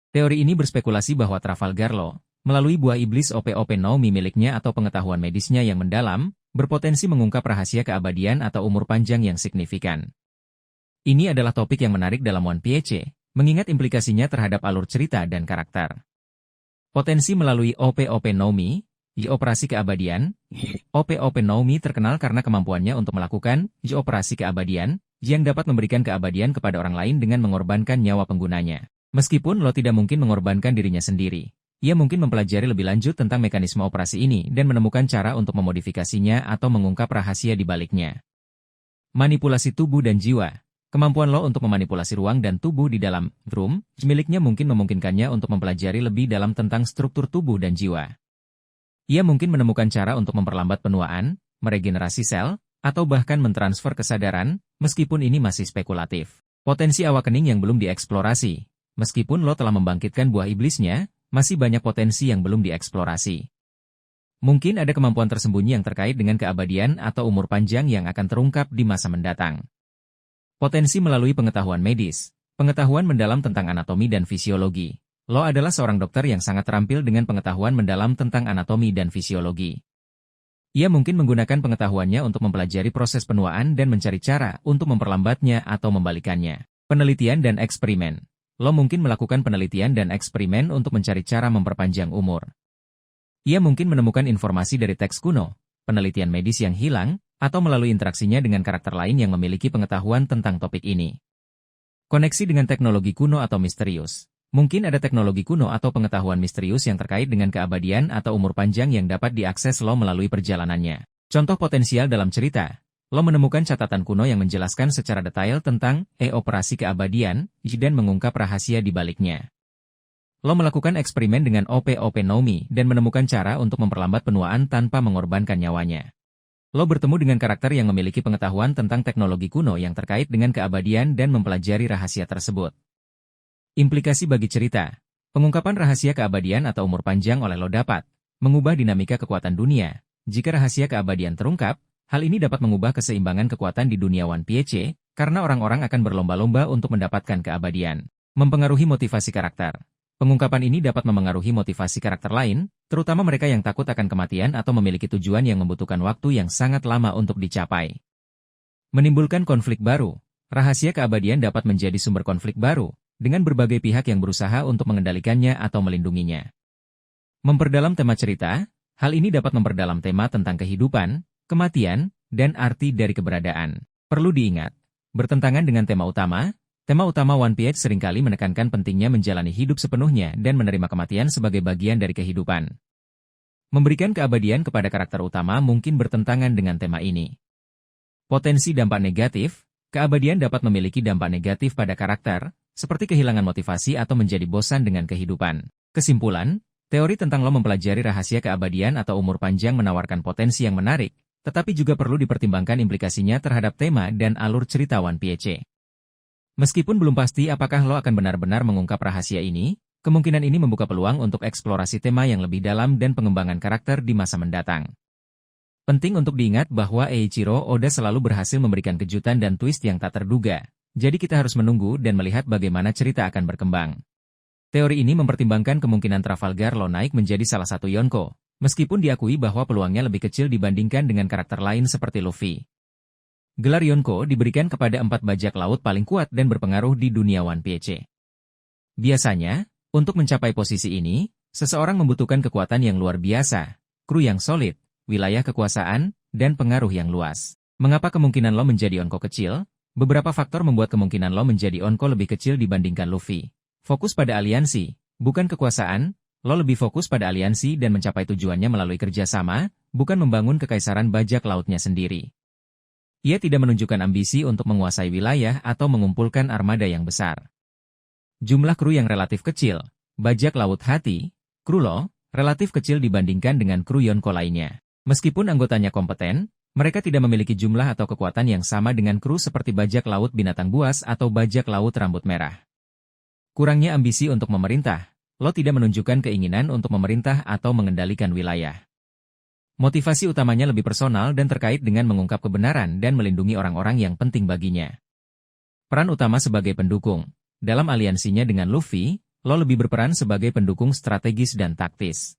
Teori ini berspekulasi bahwa Trafalgar Law, melalui buah iblis OP-OP Naomi miliknya atau pengetahuan medisnya yang mendalam, berpotensi mengungkap rahasia keabadian atau umur panjang yang signifikan. Ini adalah topik yang menarik dalam One Piece, mengingat implikasinya terhadap alur cerita dan karakter. Potensi melalui OP-OP Naomi, operasi keabadian. OP-OP Naomi terkenal karena kemampuannya untuk melakukan operasi keabadian, yang dapat memberikan keabadian kepada orang lain dengan mengorbankan nyawa penggunanya. Meskipun Lo tidak mungkin mengorbankan dirinya sendiri, ia mungkin mempelajari lebih lanjut tentang mekanisme operasi ini dan menemukan cara untuk memodifikasinya atau mengungkap rahasia di baliknya. Manipulasi tubuh dan jiwa. Kemampuan Lo untuk memanipulasi ruang dan tubuh di dalam room miliknya mungkin memungkinkannya untuk mempelajari lebih dalam tentang struktur tubuh dan jiwa. Ia mungkin menemukan cara untuk memperlambat penuaan, meregenerasi sel, atau bahkan mentransfer kesadaran, meskipun ini masih spekulatif. Potensi awakening yang belum dieksplorasi. Meskipun Lo telah membangkitkan buah iblisnya, masih banyak potensi yang belum dieksplorasi. Mungkin ada kemampuan tersembunyi yang terkait dengan keabadian atau umur panjang yang akan terungkap di masa mendatang. Potensi melalui pengetahuan medis. Pengetahuan mendalam tentang anatomi dan fisiologi. Lo adalah seorang dokter yang sangat terampil dengan pengetahuan mendalam tentang anatomi dan fisiologi. Ia mungkin menggunakan pengetahuannya untuk mempelajari proses penuaan dan mencari cara untuk memperlambatnya atau membalikannya. Penelitian dan eksperimen. Lo mungkin melakukan penelitian dan eksperimen untuk mencari cara memperpanjang umur. Ia mungkin menemukan informasi dari teks kuno, penelitian medis yang hilang, atau melalui interaksinya dengan karakter lain yang memiliki pengetahuan tentang topik ini. Koneksi dengan teknologi kuno atau misterius. Mungkin ada teknologi kuno atau pengetahuan misterius yang terkait dengan keabadian atau umur panjang yang dapat diakses Lo melalui perjalanannya. Contoh potensial dalam cerita, Lo menemukan catatan kuno yang menjelaskan secara detail tentang operasi keabadian dan mengungkap rahasia di baliknya. Lo melakukan eksperimen dengan OP-OP Naomi dan menemukan cara untuk memperlambat penuaan tanpa mengorbankan nyawanya. Lo bertemu dengan karakter yang memiliki pengetahuan tentang teknologi kuno yang terkait dengan keabadian dan mempelajari rahasia tersebut. Implikasi bagi cerita. Pengungkapan rahasia keabadian atau umur panjang oleh Lo dapat mengubah dinamika kekuatan dunia. Jika rahasia keabadian terungkap, hal ini dapat mengubah keseimbangan kekuatan di dunia One Piece, karena orang-orang akan berlomba-lomba untuk mendapatkan keabadian. Mempengaruhi motivasi karakter. Pengungkapan ini dapat memengaruhi motivasi karakter lain, terutama mereka yang takut akan kematian atau memiliki tujuan yang membutuhkan waktu yang sangat lama untuk dicapai. Menimbulkan konflik baru. Rahasia keabadian dapat menjadi sumber konflik baru, dengan berbagai pihak yang berusaha untuk mengendalikannya atau melindunginya. Memperdalam tema cerita, hal ini dapat memperdalam tema tentang kehidupan, kematian, dan arti dari keberadaan. Perlu diingat, bertentangan dengan tema utama One Piece seringkali menekankan pentingnya menjalani hidup sepenuhnya dan menerima kematian sebagai bagian dari kehidupan. Memberikan keabadian kepada karakter utama mungkin bertentangan dengan tema ini. Potensi dampak negatif, keabadian dapat memiliki dampak negatif pada karakter, seperti kehilangan motivasi atau menjadi bosan dengan kehidupan. Kesimpulan, teori tentang Lo mempelajari rahasia keabadian atau umur panjang menawarkan potensi yang menarik, tetapi juga perlu dipertimbangkan implikasinya terhadap tema dan alur cerita One Piece. Meskipun belum pasti apakah Lo akan benar-benar mengungkap rahasia ini, kemungkinan ini membuka peluang untuk eksplorasi tema yang lebih dalam dan pengembangan karakter di masa mendatang. Penting untuk diingat bahwa Eiichiro Oda selalu berhasil memberikan kejutan dan twist yang tak terduga. Jadi kita harus menunggu dan melihat bagaimana cerita akan berkembang. Teori ini mempertimbangkan kemungkinan Trafalgar Law naik menjadi salah satu Yonko, meskipun diakui bahwa peluangnya lebih kecil dibandingkan dengan karakter lain seperti Luffy. Gelar Yonko diberikan kepada 4 bajak laut paling kuat dan berpengaruh di dunia One Piece. Biasanya, untuk mencapai posisi ini, seseorang membutuhkan kekuatan yang luar biasa, kru yang solid, wilayah kekuasaan, dan pengaruh yang luas. Mengapa kemungkinan Lo menjadi Yonko kecil? Beberapa faktor membuat kemungkinan Lo menjadi Yonko lebih kecil dibandingkan Luffy. Fokus pada aliansi, bukan kekuasaan. Lo lebih fokus pada aliansi dan mencapai tujuannya melalui kerjasama, bukan membangun kekaisaran bajak lautnya sendiri. Ia tidak menunjukkan ambisi untuk menguasai wilayah atau mengumpulkan armada yang besar. Jumlah kru yang relatif kecil, bajak laut hati, kru Lo, relatif kecil dibandingkan dengan kru Yonko lainnya. Meskipun anggotanya kompeten, mereka tidak memiliki jumlah atau kekuatan yang sama dengan kru seperti bajak laut binatang buas atau bajak laut rambut merah. Kurangnya ambisi untuk memerintah, Lo tidak menunjukkan keinginan untuk memerintah atau mengendalikan wilayah. Motivasi utamanya lebih personal dan terkait dengan mengungkap kebenaran dan melindungi orang-orang yang penting baginya. Peran utama sebagai pendukung. Dalam aliansinya dengan Luffy, Lo lebih berperan sebagai pendukung strategis dan taktis.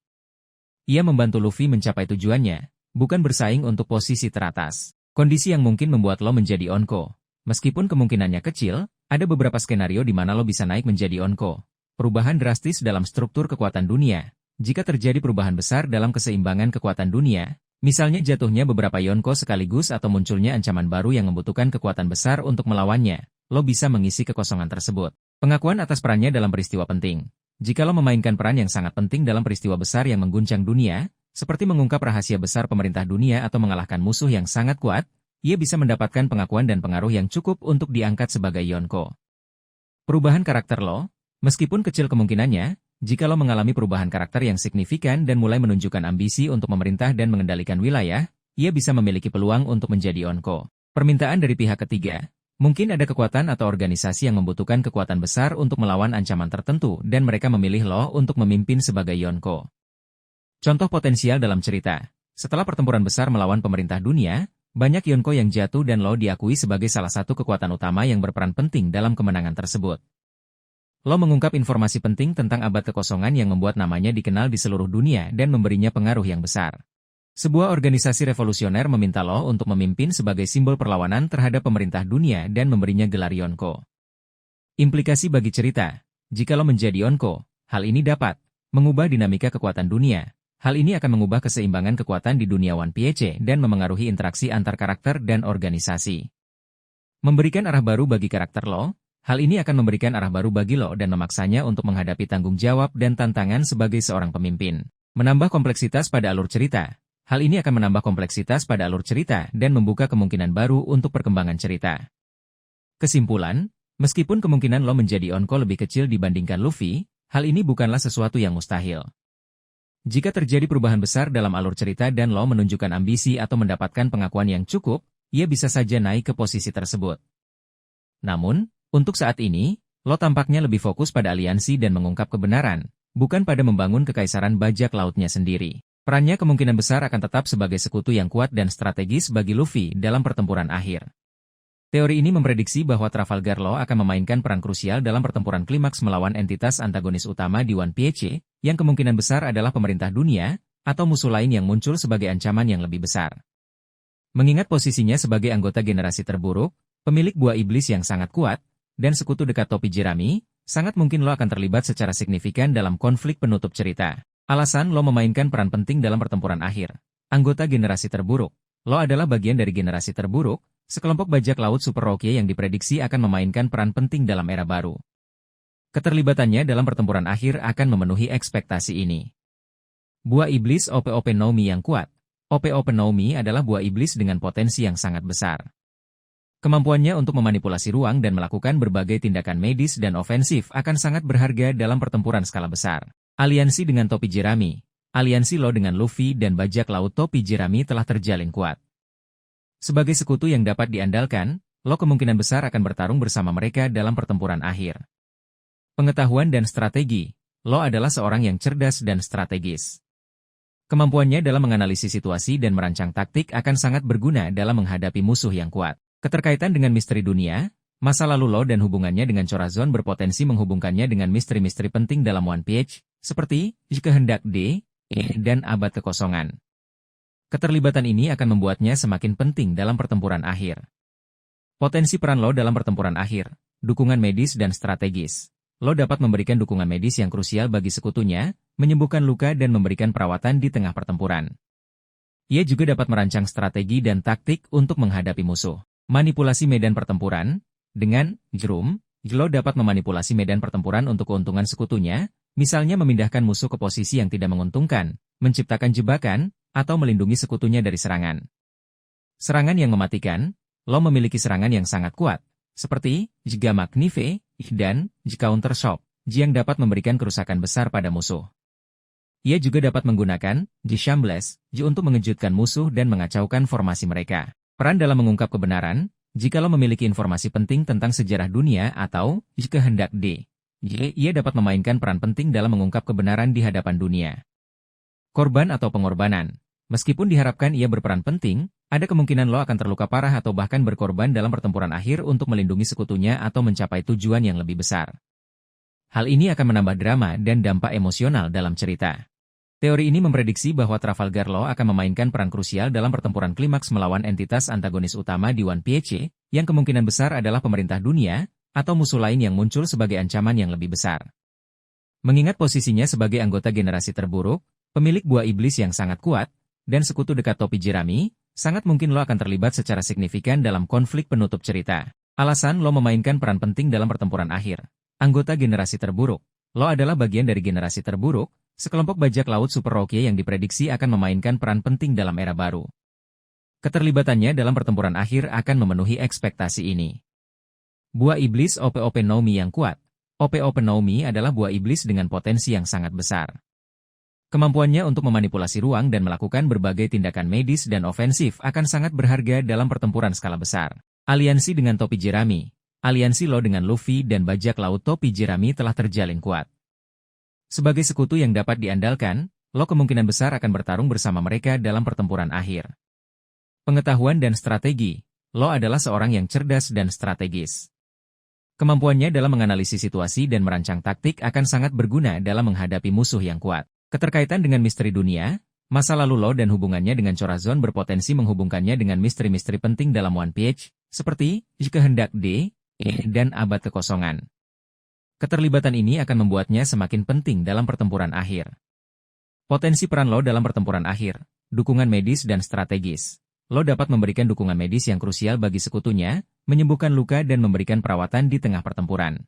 Ia membantu Luffy mencapai tujuannya, bukan bersaing untuk posisi teratas. Kondisi yang mungkin membuat lo menjadi Onko. Meskipun kemungkinannya kecil, ada beberapa skenario di mana lo bisa naik menjadi Onko. Perubahan drastis dalam struktur kekuatan dunia. Jika terjadi perubahan besar dalam keseimbangan kekuatan dunia, misalnya jatuhnya beberapa Yonko sekaligus atau munculnya ancaman baru yang membutuhkan kekuatan besar untuk melawannya, lo bisa mengisi kekosongan tersebut. Pengakuan atas perannya dalam peristiwa penting. Jika lo memainkan peran yang sangat penting dalam peristiwa besar yang mengguncang dunia, seperti mengungkap rahasia besar pemerintah dunia atau mengalahkan musuh yang sangat kuat, ia bisa mendapatkan pengakuan dan pengaruh yang cukup untuk diangkat sebagai Yonko. Perubahan karakter lo, meskipun kecil kemungkinannya, jika lo mengalami perubahan karakter yang signifikan dan mulai menunjukkan ambisi untuk memerintah dan mengendalikan wilayah, ia bisa memiliki peluang untuk menjadi Onko. Permintaan dari pihak ketiga. Mungkin ada kekuatan atau organisasi yang membutuhkan kekuatan besar untuk melawan ancaman tertentu dan mereka memilih lo untuk memimpin sebagai Yonko. Contoh potensial dalam cerita. Setelah pertempuran besar melawan pemerintah dunia, banyak Yonko yang jatuh dan lo diakui sebagai salah satu kekuatan utama yang berperan penting dalam kemenangan tersebut. Lo mengungkap informasi penting tentang abad kekosongan yang membuat namanya dikenal di seluruh dunia dan memberinya pengaruh yang besar. Sebuah organisasi revolusioner meminta lo untuk memimpin sebagai simbol perlawanan terhadap pemerintah dunia dan memberinya gelar Yonko. Implikasi bagi cerita. Jika lo menjadi Yonko, hal ini dapat mengubah dinamika kekuatan dunia. Hal ini akan mengubah keseimbangan kekuatan di dunia One Piece dan memengaruhi interaksi antar karakter dan organisasi. Memberikan arah baru bagi karakter lo, hal ini akan memberikan arah baru bagi lo dan memaksanya untuk menghadapi tanggung jawab dan tantangan sebagai seorang pemimpin. Menambah kompleksitas pada alur cerita. Hal ini akan menambah kompleksitas pada alur cerita dan membuka kemungkinan baru untuk perkembangan cerita. Kesimpulan, meskipun kemungkinan lo menjadi Onko lebih kecil dibandingkan Luffy, hal ini bukanlah sesuatu yang mustahil. Jika terjadi perubahan besar dalam alur cerita dan lo menunjukkan ambisi atau mendapatkan pengakuan yang cukup, ia bisa saja naik ke posisi tersebut. Namun, untuk saat ini, lo tampaknya lebih fokus pada aliansi dan mengungkap kebenaran, bukan pada membangun kekaisaran bajak lautnya sendiri. Perannya kemungkinan besar akan tetap sebagai sekutu yang kuat dan strategis bagi Luffy dalam pertempuran akhir. Teori ini memprediksi bahwa Trafalgar Law akan memainkan peran krusial dalam pertempuran klimaks melawan entitas antagonis utama di One Piece, yang kemungkinan besar adalah pemerintah dunia, atau musuh lain yang muncul sebagai ancaman yang lebih besar. Mengingat posisinya sebagai anggota generasi terburuk, pemilik buah iblis yang sangat kuat, dan sekutu dekat topi jerami, sangat mungkin lo akan terlibat secara signifikan dalam konflik penutup cerita. Alasan lo memainkan peran penting dalam pertempuran akhir. Anggota generasi terburuk. Lo adalah bagian dari generasi terburuk, sekelompok bajak laut Super Roque yang diprediksi akan memainkan peran penting dalam era baru. Keterlibatannya dalam pertempuran akhir akan memenuhi ekspektasi ini. Buah iblis OP-OP no Mi yang kuat. OP-OP no Mi adalah buah iblis dengan potensi yang sangat besar. Kemampuannya untuk memanipulasi ruang dan melakukan berbagai tindakan medis dan ofensif akan sangat berharga dalam pertempuran skala besar. Aliansi dengan topi jerami. Aliansi lo dengan Luffy dan bajak laut topi jerami telah terjalin kuat. Sebagai sekutu yang dapat diandalkan, lo kemungkinan besar akan bertarung bersama mereka dalam pertempuran akhir. Pengetahuan dan strategi. Lo adalah seorang yang cerdas dan strategis. Kemampuannya dalam menganalisis situasi dan merancang taktik akan sangat berguna dalam menghadapi musuh yang kuat. Keterkaitan dengan misteri dunia, masa lalu lo dan hubungannya dengan Corazon berpotensi menghubungkannya dengan misteri-misteri penting dalam One Piece, seperti Kehendak D, dan Abad Kekosongan. Keterlibatan ini akan membuatnya semakin penting dalam pertempuran akhir. Potensi peran lo dalam pertempuran akhir, dukungan medis dan strategis. Lo dapat memberikan dukungan medis yang krusial bagi sekutunya, menyembuhkan luka dan memberikan perawatan di tengah pertempuran. Ia juga dapat merancang strategi dan taktik untuk menghadapi musuh. Manipulasi medan pertempuran. Dengan Jerum, lo dapat memanipulasi medan pertempuran untuk keuntungan sekutunya, misalnya memindahkan musuh ke posisi yang tidak menguntungkan, menciptakan jebakan, atau melindungi sekutunya dari serangan. Serangan yang mematikan. Lo memiliki serangan yang sangat kuat, seperti Jiga Magnife dan Counter Shock, yang dapat memberikan kerusakan besar pada musuh. Ia juga dapat menggunakan Shambles untuk mengejutkan musuh dan mengacaukan formasi mereka. Peran dalam mengungkap kebenaran. Jika lo memiliki informasi penting tentang sejarah dunia atau Kehendak D, ia dapat memainkan peran penting dalam mengungkap kebenaran di hadapan dunia. Korban atau pengorbanan. Meskipun diharapkan ia berperan penting, ada kemungkinan lo akan terluka parah atau bahkan berkorban dalam pertempuran akhir untuk melindungi sekutunya atau mencapai tujuan yang lebih besar. Hal ini akan menambah drama dan dampak emosional dalam cerita. Teori ini memprediksi bahwa Trafalgar Law akan memainkan peran krusial dalam pertempuran klimaks melawan entitas antagonis utama di One Piece, yang kemungkinan besar adalah pemerintah dunia, atau musuh lain yang muncul sebagai ancaman yang lebih besar. Mengingat posisinya sebagai anggota generasi terburuk, pemilik buah iblis yang sangat kuat, dan sekutu dekat topi jerami, sangat mungkin Law akan terlibat secara signifikan dalam konflik penutup cerita. Alasan Law memainkan peran penting dalam pertempuran akhir. Anggota generasi terburuk. Law adalah bagian dari generasi terburuk, sekelompok bajak laut Super Rookie yang diprediksi akan memainkan peran penting dalam era baru. Keterlibatannya dalam pertempuran akhir akan memenuhi ekspektasi ini. Buah iblis OP-OP no Mi yang kuat. OP-OP no Mi adalah buah iblis dengan potensi yang sangat besar. Kemampuannya untuk memanipulasi ruang dan melakukan berbagai tindakan medis dan ofensif akan sangat berharga dalam pertempuran skala besar. Aliansi dengan topi jerami. Aliansi Law dengan Luffy dan bajak laut topi jerami telah terjalin kuat. Sebagai sekutu yang dapat diandalkan, Law kemungkinan besar akan bertarung bersama mereka dalam pertempuran akhir. Pengetahuan dan strategi. Law adalah seorang yang cerdas dan strategis. Kemampuannya dalam menganalisis situasi dan merancang taktik akan sangat berguna dalam menghadapi musuh yang kuat. Keterkaitan dengan misteri dunia, masa lalu Law dan hubungannya dengan Chorazon berpotensi menghubungkannya dengan misteri-misteri penting dalam One Piece, seperti Kehendak D, dan Abad Kekosongan. Keterlibatan ini akan membuatnya semakin penting dalam pertempuran akhir. Potensi peran Law dalam pertempuran akhir, dukungan medis dan strategis. Law dapat memberikan dukungan medis yang krusial bagi sekutunya, menyembuhkan luka dan memberikan perawatan di tengah pertempuran.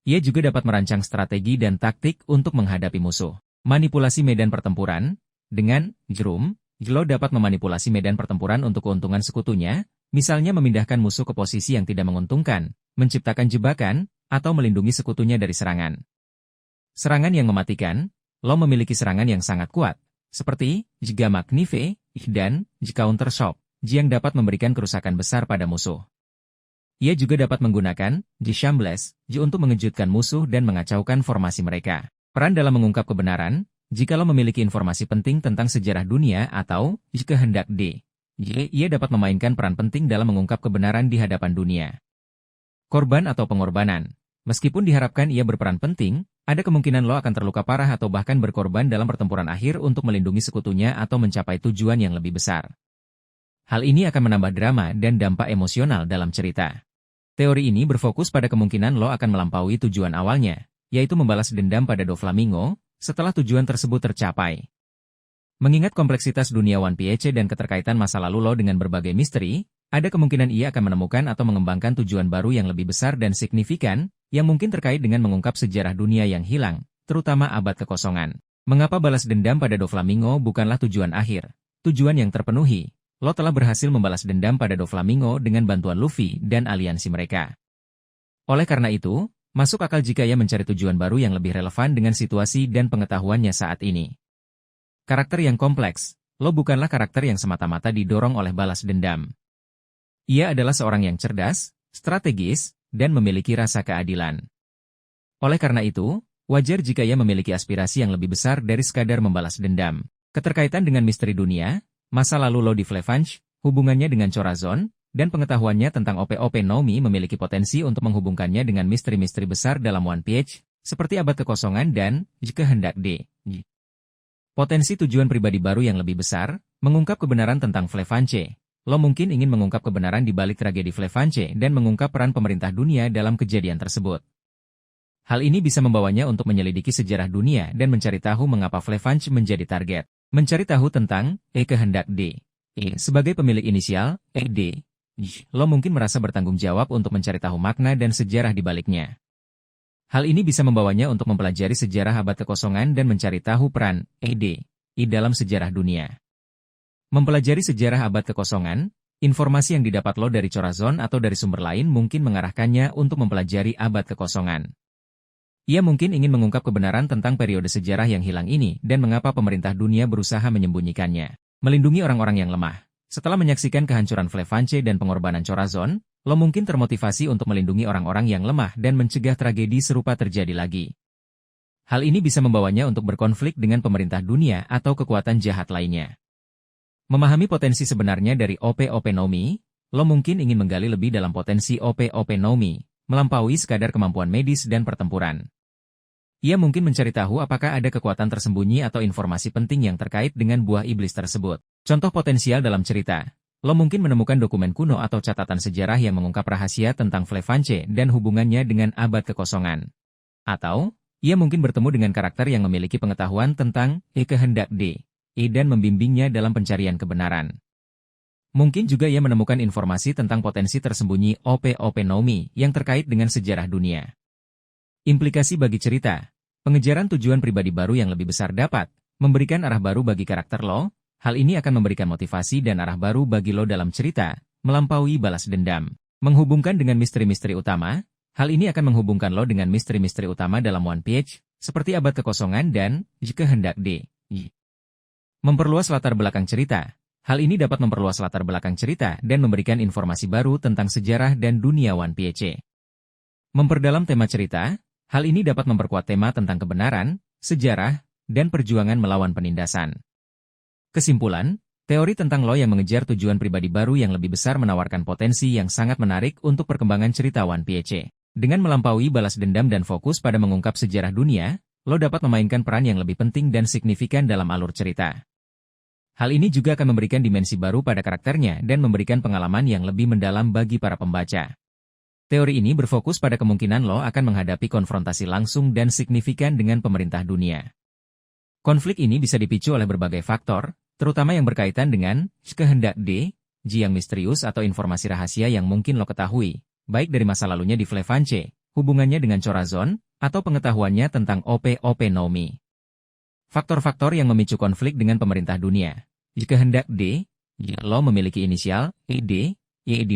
Ia juga dapat merancang strategi dan taktik untuk menghadapi musuh. Manipulasi medan pertempuran. Dengan Drum, Law dapat memanipulasi medan pertempuran untuk keuntungan sekutunya, misalnya memindahkan musuh ke posisi yang tidak menguntungkan, menciptakan jebakan, atau melindungi sekutunya dari serangan. Serangan yang mematikan. Law memiliki serangan yang sangat kuat, seperti Jiga Magnife dan Counter Shock, yang dapat memberikan kerusakan besar pada musuh. Ia juga dapat menggunakan Shambles untuk mengejutkan musuh dan mengacaukan formasi mereka. Peran dalam mengungkap kebenaran. Jika Law memiliki informasi penting tentang sejarah dunia atau Kehendak D, ia dapat memainkan peran penting dalam mengungkap kebenaran di hadapan dunia. Korban atau pengorbanan. Meskipun diharapkan ia berperan penting, ada kemungkinan Law akan terluka parah atau bahkan berkorban dalam pertempuran akhir untuk melindungi sekutunya atau mencapai tujuan yang lebih besar. Hal ini akan menambah drama dan dampak emosional dalam cerita. Teori ini berfokus pada kemungkinan Law akan melampaui tujuan awalnya, yaitu membalas dendam pada Doflamingo, setelah tujuan tersebut tercapai. Mengingat kompleksitas dunia One Piece dan keterkaitan masa lalu Law dengan berbagai misteri, ada kemungkinan ia akan menemukan atau mengembangkan tujuan baru yang lebih besar dan signifikan, yang mungkin terkait dengan mengungkap sejarah dunia yang hilang, terutama Abad Kekosongan. Mengapa balas dendam pada Doflamingo bukanlah tujuan akhir? Tujuan yang terpenuhi. Law telah berhasil membalas dendam pada Doflamingo dengan bantuan Luffy dan aliansi mereka. Oleh karena itu, masuk akal jika ia mencari tujuan baru yang lebih relevan dengan situasi dan pengetahuannya saat ini. Karakter yang kompleks. Law bukanlah karakter yang semata-mata didorong oleh balas dendam. Ia adalah seorang yang cerdas, strategis, dan memiliki rasa keadilan. Oleh karena itu, wajar jika ia memiliki aspirasi yang lebih besar dari sekadar membalas dendam. Keterkaitan dengan misteri dunia, masa lalu Law di Flefange, hubungannya dengan Chorazon, dan pengetahuannya tentang OP-OP no Mi memiliki potensi untuk menghubungkannya dengan misteri-misteri besar dalam One Piece, seperti Abad Kekosongan dan Kehendak D. Potensi tujuan pribadi baru yang lebih besar, mengungkap kebenaran tentang Flefange. Law mungkin ingin mengungkap kebenaran di balik tragedi Flefange dan mengungkap peran pemerintah dunia dalam kejadian tersebut. Hal ini bisa membawanya untuk menyelidiki sejarah dunia dan mencari tahu mengapa Flefange menjadi target. Mencari tahu tentang Kehendak D. Sebagai pemilik inisial D, Law mungkin merasa bertanggung jawab untuk mencari tahu makna dan sejarah di baliknya. Hal ini bisa membawanya untuk mempelajari sejarah Abad Kekosongan dan mencari tahu peran D dalam sejarah dunia. Mempelajari sejarah Abad Kekosongan, informasi yang didapat Law dari Chorazon atau dari sumber lain mungkin mengarahkannya untuk mempelajari Abad Kekosongan. Ia mungkin ingin mengungkap kebenaran tentang periode sejarah yang hilang ini dan mengapa pemerintah dunia berusaha menyembunyikannya. Melindungi orang-orang yang lemah. Setelah menyaksikan kehancuran Flefange dan pengorbanan Chorazon, Law mungkin termotivasi untuk melindungi orang-orang yang lemah dan mencegah tragedi serupa terjadi lagi. Hal ini bisa membawanya untuk berkonflik dengan pemerintah dunia atau kekuatan jahat lainnya. Memahami potensi sebenarnya dari OP-OP no Mi, Law mungkin ingin menggali lebih dalam potensi OP-OP no Mi, melampaui sekadar kemampuan medis dan pertempuran. Ia mungkin mencari tahu apakah ada kekuatan tersembunyi atau informasi penting yang terkait dengan buah iblis tersebut. Contoh potensial dalam cerita. Lo mungkin menemukan dokumen kuno atau catatan sejarah yang mengungkap rahasia tentang Flefanche dan hubungannya dengan abad kekosongan. Atau, ia mungkin bertemu dengan karakter yang memiliki pengetahuan tentang kehendak D, dan membimbingnya dalam pencarian kebenaran. Mungkin juga ia menemukan informasi tentang potensi tersembunyi OP Nomi yang terkait dengan sejarah dunia. Implikasi bagi cerita. Pengejaran tujuan pribadi baru yang lebih besar dapat memberikan arah baru bagi karakter lo. Hal ini akan memberikan motivasi dan arah baru bagi lo dalam cerita, melampaui balas dendam. Menghubungkan dengan misteri-misteri utama, hal ini akan menghubungkan lo dengan misteri-misteri utama dalam One Piece, seperti abad kekosongan dan kehendak D. Memperluas latar belakang cerita. Hal ini dapat memperluas latar belakang cerita dan memberikan informasi baru tentang sejarah dan dunia One Piece. Memperdalam tema cerita. Hal ini dapat memperkuat tema tentang kebenaran, sejarah, dan perjuangan melawan penindasan. Kesimpulan, teori tentang lo yang mengejar tujuan pribadi baru yang lebih besar menawarkan potensi yang sangat menarik untuk perkembangan cerita One Piece. Dengan melampaui balas dendam dan fokus pada mengungkap sejarah dunia, lo dapat memainkan peran yang lebih penting dan signifikan dalam alur cerita. Hal ini juga akan memberikan dimensi baru pada karakternya dan memberikan pengalaman yang lebih mendalam bagi para pembaca. Teori ini berfokus pada kemungkinan lo akan menghadapi konfrontasi langsung dan signifikan dengan pemerintah dunia. Konflik ini bisa dipicu oleh berbagai faktor, terutama yang berkaitan dengan kehendak D, yang misterius atau informasi rahasia yang mungkin lo ketahui, baik dari masa lalunya di Flefanche, hubungannya dengan Corazon, atau pengetahuannya tentang OP Nomi. Faktor-faktor yang memicu konflik dengan pemerintah dunia. Kehendak D, lo memiliki inisial ED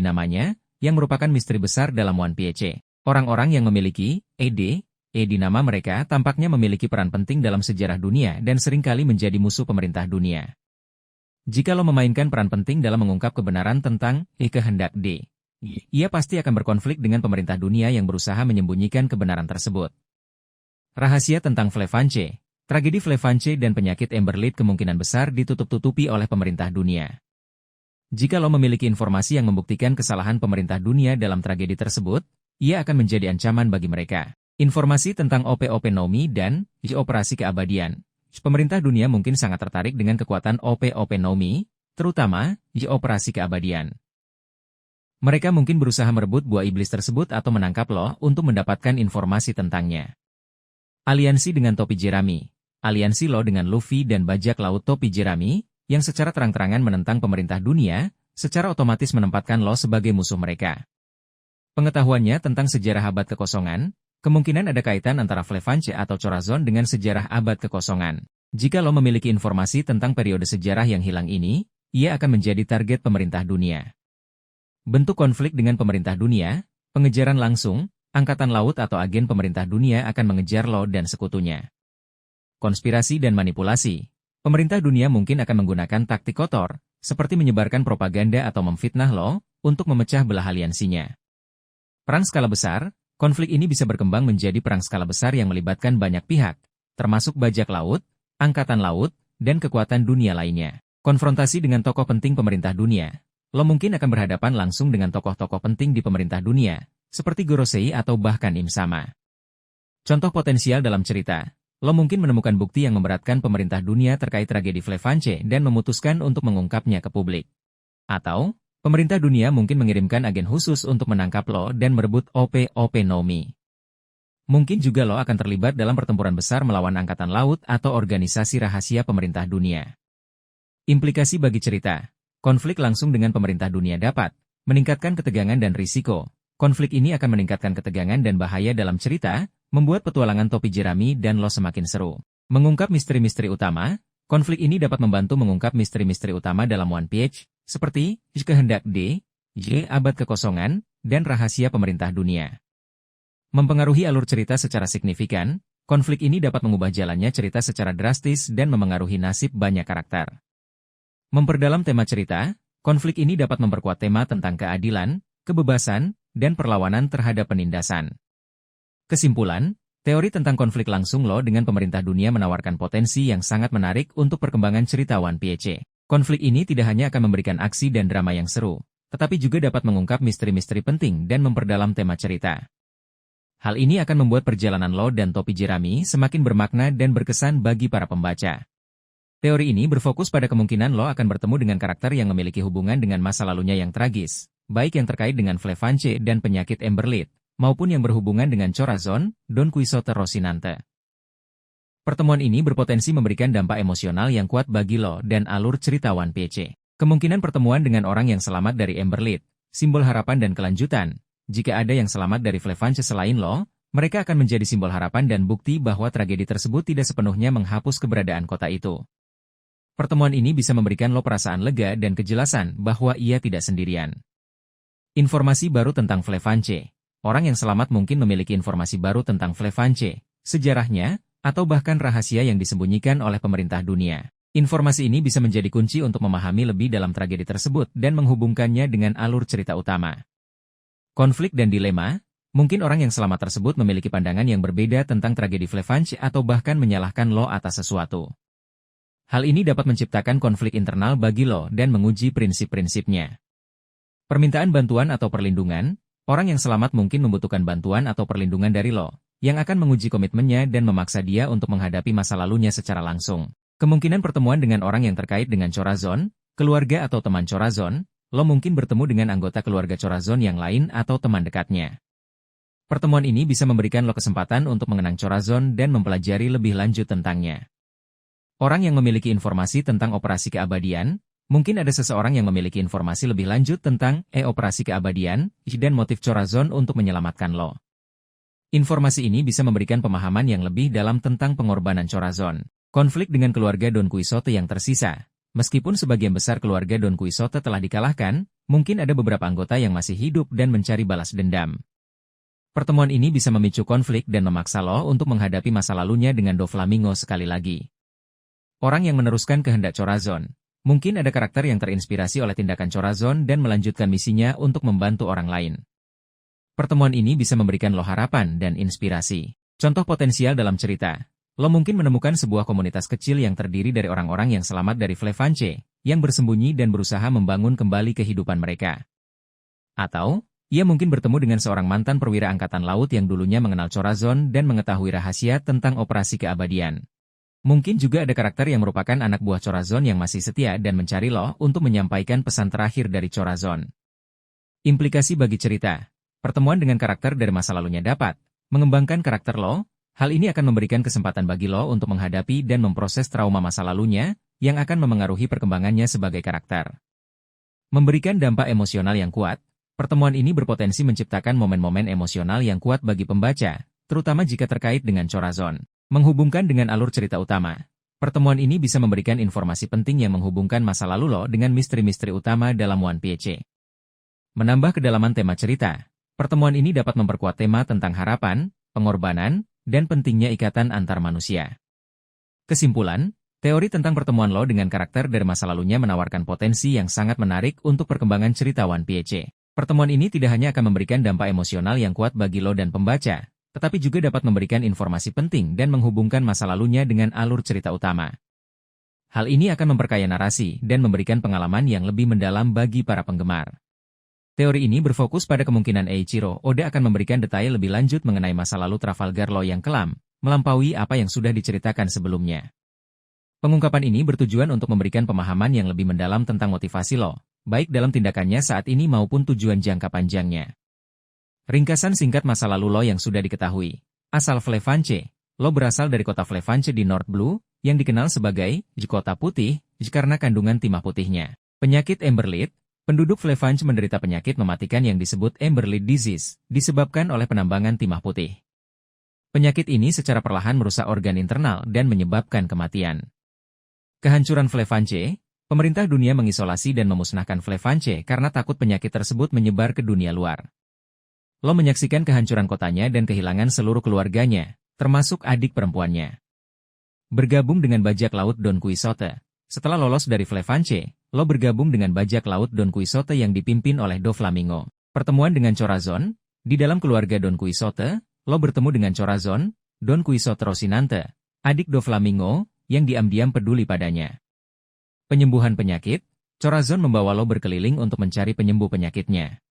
namanya, yang merupakan misteri besar dalam One Piece. Orang-orang yang memiliki ED nama mereka tampaknya memiliki peran penting dalam sejarah dunia dan seringkali menjadi musuh pemerintah dunia. Jika lo memainkan peran penting dalam mengungkap kebenaran tentang kehendak D, ia pasti akan berkonflik dengan pemerintah dunia yang berusaha menyembunyikan kebenaran tersebut. Rahasia tentang Flefanche. Tragedi Flefanche dan penyakit Emberlit kemungkinan besar ditutup-tutupi oleh pemerintah dunia. Jika lo memiliki informasi yang membuktikan kesalahan pemerintah dunia dalam tragedi tersebut, ia akan menjadi ancaman bagi mereka. Informasi tentang OP Nomi dan operasi keabadian. Pemerintah dunia mungkin sangat tertarik dengan kekuatan OP Nomi, terutama operasi keabadian. Mereka mungkin berusaha merebut buah iblis tersebut atau menangkap lo untuk mendapatkan informasi tentangnya. Aliansi dengan topi jerami. Aliansi lo dengan Luffy dan bajak laut topi jerami, yang secara terang-terangan menentang pemerintah dunia, secara otomatis menempatkan lo sebagai musuh mereka. Pengetahuannya tentang sejarah abad kekosongan, kemungkinan ada kaitan antara Flefanche atau Corazon dengan sejarah abad kekosongan. Jika lo memiliki informasi tentang periode sejarah yang hilang ini, ia akan menjadi target pemerintah dunia. Bentuk konflik dengan pemerintah dunia, pengejaran langsung, angkatan laut atau agen pemerintah dunia akan mengejar lo dan sekutunya. Konspirasi dan manipulasi. Pemerintah dunia mungkin akan menggunakan taktik kotor, seperti menyebarkan propaganda atau memfitnah lo, untuk memecah belah aliansinya. Perang skala besar. Konflik ini bisa berkembang menjadi perang skala besar yang melibatkan banyak pihak, termasuk bajak laut, angkatan laut, dan kekuatan dunia lainnya. Konfrontasi dengan tokoh penting pemerintah dunia. Lo mungkin akan berhadapan langsung dengan tokoh-tokoh penting di pemerintah dunia, seperti Gorosei atau bahkan Im Sama. Contoh potensial dalam cerita. Lo mungkin menemukan bukti yang memberatkan pemerintah dunia terkait tragedi Flefanche dan memutuskan untuk mengungkapnya ke publik. Atau, pemerintah dunia mungkin mengirimkan agen khusus untuk menangkap lo dan merebut OP Nomi. Mungkin juga lo akan terlibat dalam pertempuran besar melawan angkatan laut atau organisasi rahasia pemerintah dunia. Implikasi bagi cerita. Konflik langsung dengan pemerintah dunia dapat meningkatkan ketegangan dan risiko. Konflik ini akan meningkatkan ketegangan dan bahaya dalam cerita, membuat petualangan topi jerami dan lo semakin seru. Mengungkap misteri-misteri utama. Konflik ini dapat membantu mengungkap misteri-misteri utama dalam One Piece, seperti kehendak D, abad kekosongan, dan rahasia pemerintah dunia. Mempengaruhi alur cerita secara signifikan, konflik ini dapat mengubah jalannya cerita secara drastis dan memengaruhi nasib banyak karakter. Memperdalam tema cerita, konflik ini dapat memperkuat tema tentang keadilan, kebebasan, dan perlawanan terhadap penindasan. Kesimpulan, teori tentang konflik langsung lo dengan pemerintah dunia menawarkan potensi yang sangat menarik untuk perkembangan cerita One Piece. Konflik ini tidak hanya akan memberikan aksi dan drama yang seru, tetapi juga dapat mengungkap misteri-misteri penting dan memperdalam tema cerita. Hal ini akan membuat perjalanan Lo dan topi jerami semakin bermakna dan berkesan bagi para pembaca. Teori ini berfokus pada kemungkinan Lo akan bertemu dengan karakter yang memiliki hubungan dengan masa lalunya yang tragis, baik yang terkait dengan Flefanche dan penyakit Emberlit, maupun yang berhubungan dengan Chorazon, Don Quixote Rocinante. Pertemuan ini berpotensi memberikan dampak emosional yang kuat bagi Lo dan alur cerita One Piece. Kemungkinan pertemuan dengan orang yang selamat dari Emberlit, simbol harapan dan kelanjutan. Jika ada yang selamat dari Flefanche selain Lo, mereka akan menjadi simbol harapan dan bukti bahwa tragedi tersebut tidak sepenuhnya menghapus keberadaan kota itu. Pertemuan ini bisa memberikan Lo perasaan lega dan kejelasan bahwa ia tidak sendirian. Informasi baru tentang Flefanche. Orang yang selamat mungkin memiliki informasi baru tentang Flefanche, sejarahnya, atau bahkan rahasia yang disembunyikan oleh pemerintah dunia. Informasi ini bisa menjadi kunci untuk memahami lebih dalam tragedi tersebut dan menghubungkannya dengan alur cerita utama. Konflik dan dilema, mungkin orang yang selamat tersebut memiliki pandangan yang berbeda tentang tragedi Flefanche atau bahkan menyalahkan Lo atas sesuatu. Hal ini dapat menciptakan konflik internal bagi Lo dan menguji prinsip-prinsipnya. Permintaan bantuan atau perlindungan, orang yang selamat mungkin membutuhkan bantuan atau perlindungan dari Lo, yang akan menguji komitmennya dan memaksa dia untuk menghadapi masa lalunya secara langsung. Kemungkinan pertemuan dengan orang yang terkait dengan Chorazon, keluarga atau teman Chorazon, Lo mungkin bertemu dengan anggota keluarga Chorazon yang lain atau teman dekatnya. Pertemuan ini bisa memberikan Lo kesempatan untuk mengenang Chorazon dan mempelajari lebih lanjut tentangnya. Orang yang memiliki informasi tentang operasi keabadian, mungkin ada seseorang yang memiliki informasi lebih lanjut tentang operasi keabadian dan motif Chorazon untuk menyelamatkan Lo. Informasi ini bisa memberikan pemahaman yang lebih dalam tentang pengorbanan Chorazon. Konflik dengan keluarga Don Quixote yang tersisa. Meskipun sebagian besar keluarga Don Quixote telah dikalahkan, mungkin ada beberapa anggota yang masih hidup dan mencari balas dendam. Pertemuan ini bisa memicu konflik dan memaksa Lo untuk menghadapi masa lalunya dengan Doflamingo sekali lagi. Orang yang meneruskan kehendak Chorazon. Mungkin ada karakter yang terinspirasi oleh tindakan Chorazon dan melanjutkan misinya untuk membantu orang lain. Pertemuan ini bisa memberikan Lo harapan dan inspirasi. Contoh potensial dalam cerita. Lo mungkin menemukan sebuah komunitas kecil yang terdiri dari orang-orang yang selamat dari Flefanche, yang bersembunyi dan berusaha membangun kembali kehidupan mereka. Atau, ia mungkin bertemu dengan seorang mantan perwira angkatan laut yang dulunya mengenal Chorazon dan mengetahui rahasia tentang operasi keabadian. Mungkin juga ada karakter yang merupakan anak buah Chorazon yang masih setia dan mencari Lo untuk menyampaikan pesan terakhir dari Chorazon. Implikasi bagi cerita. Pertemuan dengan karakter dari masa lalunya dapat mengembangkan karakter Lo. Hal ini akan memberikan kesempatan bagi Lo untuk menghadapi dan memproses trauma masa lalunya, yang akan memengaruhi perkembangannya sebagai karakter. Memberikan dampak emosional yang kuat, pertemuan ini berpotensi menciptakan momen-momen emosional yang kuat bagi pembaca, terutama jika terkait dengan Chorazon. Menghubungkan dengan alur cerita utama. Pertemuan ini bisa memberikan informasi penting yang menghubungkan masa lalu Lo dengan misteri-misteri utama dalam One Piece. Menambah kedalaman tema cerita, pertemuan ini dapat memperkuat tema tentang harapan, pengorbanan, dan pentingnya ikatan antar manusia. Kesimpulan, teori tentang pertemuan Lo dengan karakter dari masa lalunya menawarkan potensi yang sangat menarik untuk perkembangan cerita One Piece. Pertemuan ini tidak hanya akan memberikan dampak emosional yang kuat bagi Lo dan pembaca, tetapi juga dapat memberikan informasi penting dan menghubungkan masa lalunya dengan alur cerita utama. Hal ini akan memperkaya narasi dan memberikan pengalaman yang lebih mendalam bagi para penggemar. Teori ini berfokus pada kemungkinan Eiichiro Oda akan memberikan detail lebih lanjut mengenai masa lalu Trafalgar Law yang kelam, melampaui apa yang sudah diceritakan sebelumnya. Pengungkapan ini bertujuan untuk memberikan pemahaman yang lebih mendalam tentang motivasi Law, baik dalam tindakannya saat ini maupun tujuan jangka panjangnya. Ringkasan singkat masa lalu Law yang sudah diketahui. Asal Flefanche. Law berasal dari kota Flefanche di North Blue, yang dikenal sebagai kota putih, karena kandungan timah putihnya. Penyakit Emberlit. Penduduk Flefanche menderita penyakit mematikan yang disebut Emberlit Disease, disebabkan oleh penambangan timah putih. Penyakit ini secara perlahan merusak organ internal dan menyebabkan kematian. Kehancuran Flefanche, pemerintah dunia mengisolasi dan memusnahkan Flefanche karena takut penyakit tersebut menyebar ke dunia luar. Lo menyaksikan kehancuran kotanya dan kehilangan seluruh keluarganya, termasuk adik perempuannya. Bergabung dengan bajak laut Don Quixote. Setelah lolos dari Flefanche, Lo bergabung dengan bajak laut Don Quixote yang dipimpin oleh Doflamingo. Pertemuan dengan Chorazon. Di dalam keluarga Don Quixote, Lo bertemu dengan Chorazon, Don Quixote Rocinante, adik Doflamingo, yang diam-diam peduli padanya. Penyembuhan penyakit. Chorazon membawa Lo berkeliling untuk mencari penyembuh penyakitnya.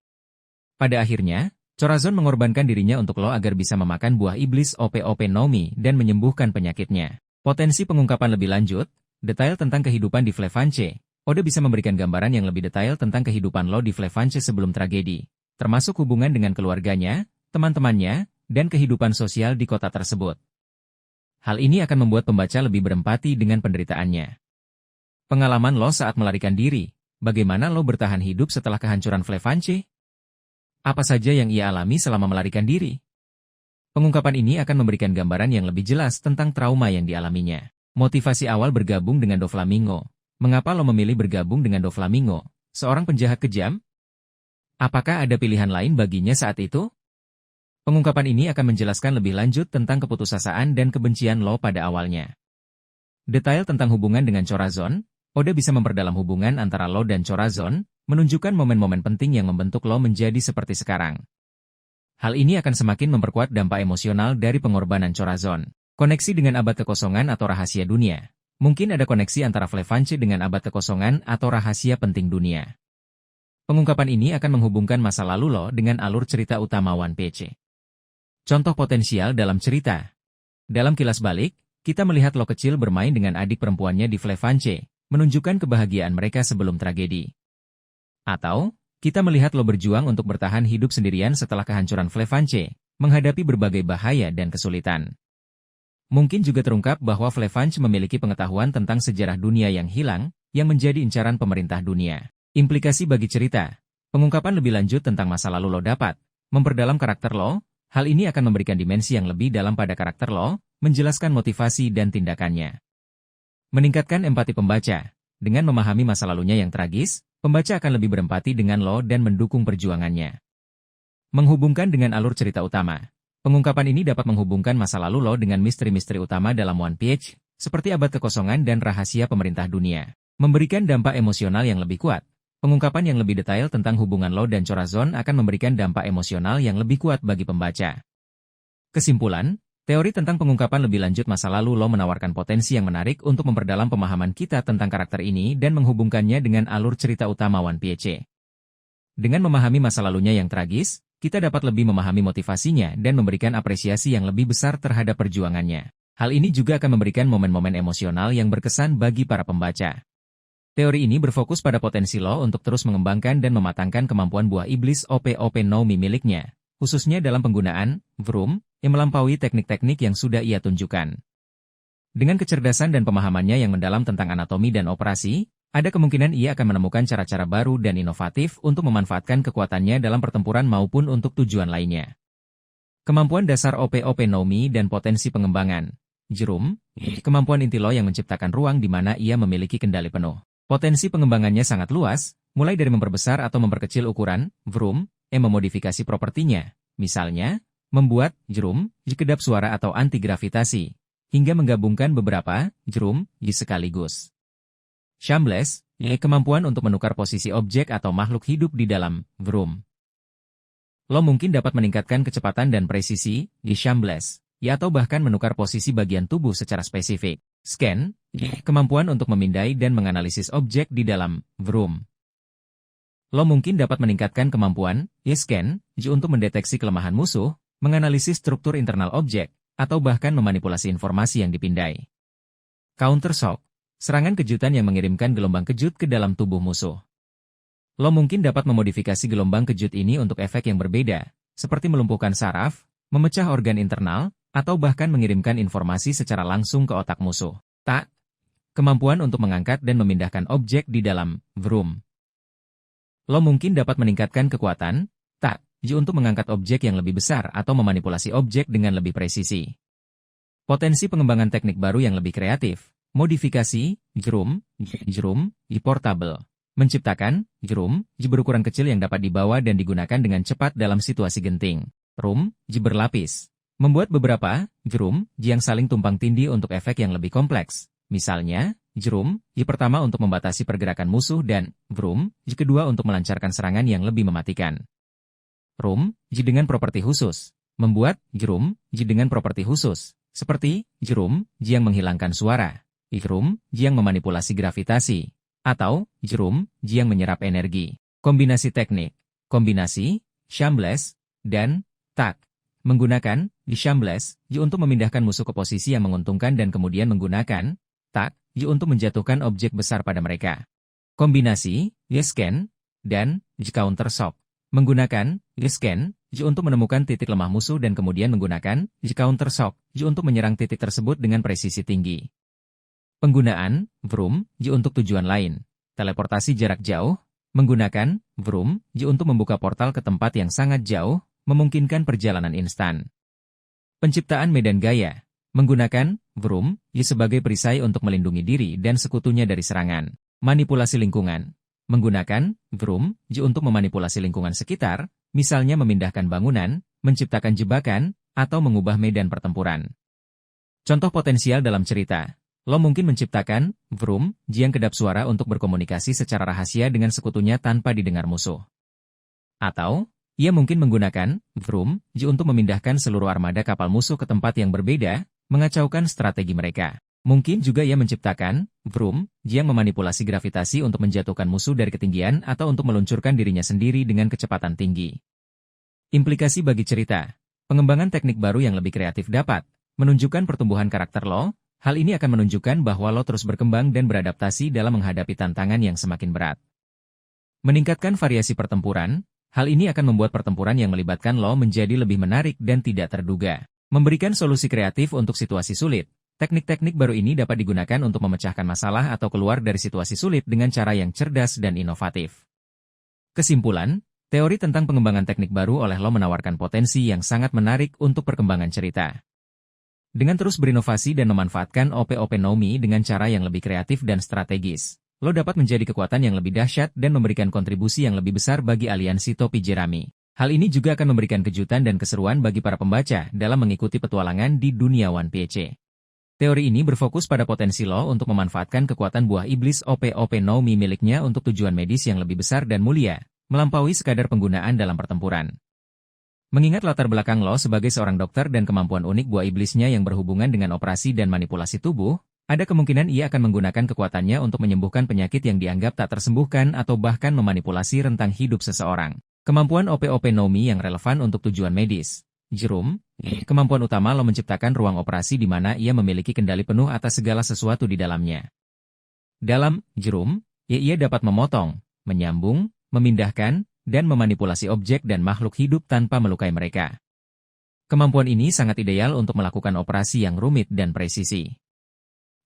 Pada akhirnya, Corazon mengorbankan dirinya untuk Lo agar bisa memakan buah iblis OP-OP Nomi dan menyembuhkan penyakitnya. Potensi pengungkapan lebih lanjut, detail tentang kehidupan di Flevance. Oda bisa memberikan gambaran yang lebih detail tentang kehidupan Lo di Flevance sebelum tragedi, termasuk hubungan dengan keluarganya, teman-temannya, dan kehidupan sosial di kota tersebut. Hal ini akan membuat pembaca lebih berempati dengan penderitaannya. Pengalaman Lo saat melarikan diri, bagaimana Lo bertahan hidup setelah kehancuran Flevance? Apa saja yang ia alami selama melarikan diri? Pengungkapan ini akan memberikan gambaran yang lebih jelas tentang trauma yang dialaminya. Motivasi awal bergabung dengan Doflamingo. Mengapa Lo memilih bergabung dengan Doflamingo, seorang penjahat kejam? Apakah ada pilihan lain baginya saat itu? Pengungkapan ini akan menjelaskan lebih lanjut tentang keputusasaan dan kebencian Lo pada awalnya. Detail tentang hubungan dengan Corazon, Oda bisa memperdalam hubungan antara Lo dan Corazon, menunjukkan momen-momen penting yang membentuk Lo menjadi seperti sekarang. Hal ini akan semakin memperkuat dampak emosional dari pengorbanan Corazon. Koneksi dengan abad kekosongan atau rahasia dunia. Mungkin ada koneksi antara Flevance dengan abad kekosongan atau rahasia penting dunia. Pengungkapan ini akan menghubungkan masa lalu Lo dengan alur cerita utama One Piece. Contoh potensial dalam cerita. Dalam kilas balik, kita melihat Lo kecil bermain dengan adik perempuannya di Flevance, menunjukkan kebahagiaan mereka sebelum tragedi. Atau, kita melihat Lo berjuang untuk bertahan hidup sendirian setelah kehancuran Flevance, menghadapi berbagai bahaya dan kesulitan. Mungkin juga terungkap bahwa Flevance memiliki pengetahuan tentang sejarah dunia yang hilang, yang menjadi incaran pemerintah dunia. Implikasi bagi cerita. Pengungkapan lebih lanjut tentang masa lalu Lo dapat memperdalam karakter Lo. Hal ini akan memberikan dimensi yang lebih dalam pada karakter Lo, menjelaskan motivasi dan tindakannya. Meningkatkan empati pembaca. Dengan memahami masa lalunya yang tragis, pembaca akan lebih berempati dengan Lo dan mendukung perjuangannya. Menghubungkan dengan alur cerita utama. Pengungkapan ini dapat menghubungkan masa lalu Lo dengan misteri-misteri utama dalam One Piece, seperti abad kekosongan dan rahasia pemerintah dunia. Memberikan dampak emosional yang lebih kuat. Pengungkapan yang lebih detail tentang hubungan Lo dan Corazon akan memberikan dampak emosional yang lebih kuat bagi pembaca. Kesimpulan, teori tentang pengungkapan lebih lanjut masa lalu Lo menawarkan potensi yang menarik untuk memperdalam pemahaman kita tentang karakter ini dan menghubungkannya dengan alur cerita utama One Piece. Dengan memahami masa lalunya yang tragis, kita dapat lebih memahami motivasinya dan memberikan apresiasi yang lebih besar terhadap perjuangannya. Hal ini juga akan memberikan momen-momen emosional yang berkesan bagi para pembaca. Teori ini berfokus pada potensi Lo untuk terus mengembangkan dan mematangkan kemampuan buah iblis OP-OP Nomi miliknya, khususnya dalam penggunaan Vroom, yang melampaui teknik-teknik yang sudah ia tunjukkan. Dengan kecerdasan dan pemahamannya yang mendalam tentang anatomi dan operasi, ada kemungkinan ia akan menemukan cara-cara baru dan inovatif untuk memanfaatkan kekuatannya dalam pertempuran maupun untuk tujuan lainnya. Kemampuan dasar OP-OP Nomi dan potensi pengembangan. Jerum, kemampuan inti Lo yang menciptakan ruang di mana ia memiliki kendali penuh. Potensi pengembangannya sangat luas, mulai dari memperbesar atau memperkecil ukuran, Vroom, memodifikasi propertinya, misalnya, membuat, Jerum, kedap suara atau anti-gravitasi, hingga menggabungkan beberapa, Jerum, sekaligus. Shambles, kemampuan untuk menukar posisi objek atau makhluk hidup di dalam, Vroom. Lo mungkin dapat meningkatkan kecepatan dan presisi, di Shambles, atau bahkan menukar posisi bagian tubuh secara spesifik. Scan, kemampuan untuk memindai dan menganalisis objek di dalam Vroom. Lo mungkin dapat meningkatkan kemampuan scan untuk mendeteksi kelemahan musuh, menganalisis struktur internal objek, atau bahkan memanipulasi informasi yang dipindai. Counter shock, serangan kejutan yang mengirimkan gelombang kejut ke dalam tubuh musuh. Lo mungkin dapat memodifikasi gelombang kejut ini untuk efek yang berbeda, seperti melumpuhkan saraf, memecah organ internal, atau bahkan mengirimkan informasi secara langsung ke otak musuh. Kemampuan untuk mengangkat dan memindahkan objek di dalam Vroom. Lo mungkin dapat meningkatkan kekuatan untuk mengangkat objek yang lebih besar atau memanipulasi objek dengan lebih presisi. Potensi pengembangan teknik baru yang lebih kreatif. Modifikasi Jerum, portable. Menciptakan Jerum, berukuran kecil yang dapat dibawa dan digunakan dengan cepat dalam situasi genting. Room, berlapis. Membuat beberapa Jerum yang saling tumpang tindih untuk efek yang lebih kompleks. Misalnya, Jerum pertama untuk membatasi pergerakan musuh dan Vroom kedua untuk melancarkan serangan yang lebih mematikan. Room dengan properti khusus. Membuat Jerum dengan properti khusus, seperti Jerum yang menghilangkan suara, Jerum yang memanipulasi gravitasi, atau Jerum yang menyerap energi. Kombinasi teknik. Kombinasi Shambles dan tak. Menggunakan shambles untuk memindahkan musuh ke posisi yang menguntungkan dan kemudian menggunakan tak untuk menjatuhkan objek besar pada mereka. Kombinasi scan dan counter shock. Menggunakan scan untuk menemukan titik lemah musuh dan kemudian menggunakan counter shock untuk menyerang titik tersebut dengan presisi tinggi. Penggunaan vroom untuk tujuan lain. Teleportasi jarak jauh. Menggunakan vroom untuk membuka portal ke tempat yang sangat jauh, memungkinkan perjalanan instan. Penciptaan medan gaya. Menggunakan vroom sebagai perisai untuk melindungi diri dan sekutunya dari serangan. Manipulasi lingkungan. Menggunakan vroom untuk memanipulasi lingkungan sekitar, misalnya memindahkan bangunan, menciptakan jebakan, atau mengubah medan pertempuran. Contoh potensial dalam cerita. Lo mungkin menciptakan vroom yang kedap suara untuk berkomunikasi secara rahasia dengan sekutunya tanpa didengar musuh. Atau ia mungkin menggunakan vroom untuk memindahkan seluruh armada kapal musuh ke tempat yang berbeda, mengacaukan strategi mereka. Mungkin juga ia menciptakan vroom yang memanipulasi gravitasi untuk menjatuhkan musuh dari ketinggian atau untuk meluncurkan dirinya sendiri dengan kecepatan tinggi. Implikasi bagi cerita. Pengembangan teknik baru yang lebih kreatif dapat menunjukkan pertumbuhan karakter lo. Hal ini akan menunjukkan bahwa lo terus berkembang dan beradaptasi dalam menghadapi tantangan yang semakin berat. Meningkatkan variasi pertempuran. Hal ini akan membuat pertempuran yang melibatkan lo menjadi lebih menarik dan tidak terduga. Memberikan solusi kreatif untuk situasi sulit. Teknik-teknik baru ini dapat digunakan untuk memecahkan masalah atau keluar dari situasi sulit dengan cara yang cerdas dan inovatif. Kesimpulan, teori tentang pengembangan teknik baru oleh lo menawarkan potensi yang sangat menarik untuk perkembangan cerita. Dengan terus berinovasi dan memanfaatkan OP-OP Nomi dengan cara yang lebih kreatif dan strategis, lo dapat menjadi kekuatan yang lebih dahsyat dan memberikan kontribusi yang lebih besar bagi aliansi topi jerami. Hal ini juga akan memberikan kejutan dan keseruan bagi para pembaca dalam mengikuti petualangan di dunia One Piece. Teori ini berfokus pada potensi lo untuk memanfaatkan kekuatan buah iblis OP-OP Nomi miliknya untuk tujuan medis yang lebih besar dan mulia, melampaui sekadar penggunaan dalam pertempuran. Mengingat latar belakang lo sebagai seorang dokter dan kemampuan unik buah iblisnya yang berhubungan dengan operasi dan manipulasi tubuh, ada kemungkinan ia akan menggunakan kekuatannya untuk menyembuhkan penyakit yang dianggap tak tersembuhkan atau bahkan memanipulasi rentang hidup seseorang. Kemampuan OP-OP Nomi yang relevan untuk tujuan medis. Jerum, kemampuan utama lo menciptakan ruang operasi di mana ia memiliki kendali penuh atas segala sesuatu di dalamnya. Dalam Jerum, ia dapat memotong, menyambung, memindahkan, dan memanipulasi objek dan makhluk hidup tanpa melukai mereka. Kemampuan ini sangat ideal untuk melakukan operasi yang rumit dan presisi.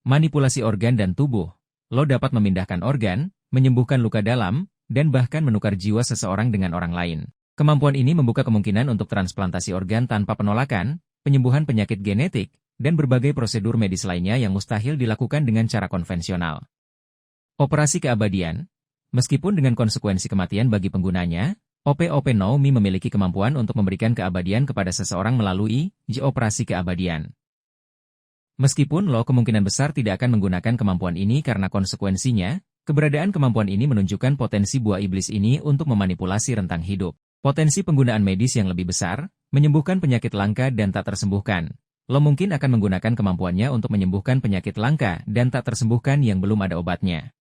Manipulasi organ dan tubuh. Lo dapat memindahkan organ, menyembuhkan luka dalam, dan bahkan menukar jiwa seseorang dengan orang lain. Kemampuan ini membuka kemungkinan untuk transplantasi organ tanpa penolakan, penyembuhan penyakit genetik, dan berbagai prosedur medis lainnya yang mustahil dilakukan dengan cara konvensional. Operasi keabadian. Meskipun dengan konsekuensi kematian bagi penggunanya, OP-OP Nomi memiliki kemampuan untuk memberikan keabadian kepada seseorang melalui operasi keabadian. Meskipun lo kemungkinan besar tidak akan menggunakan kemampuan ini karena konsekuensinya, keberadaan kemampuan ini menunjukkan potensi buah iblis ini untuk memanipulasi rentang hidup. Potensi penggunaan medis yang lebih besar, menyembuhkan penyakit langka dan tak tersembuhkan. Lo mungkin akan menggunakan kemampuannya untuk menyembuhkan penyakit langka dan tak tersembuhkan yang belum ada obatnya.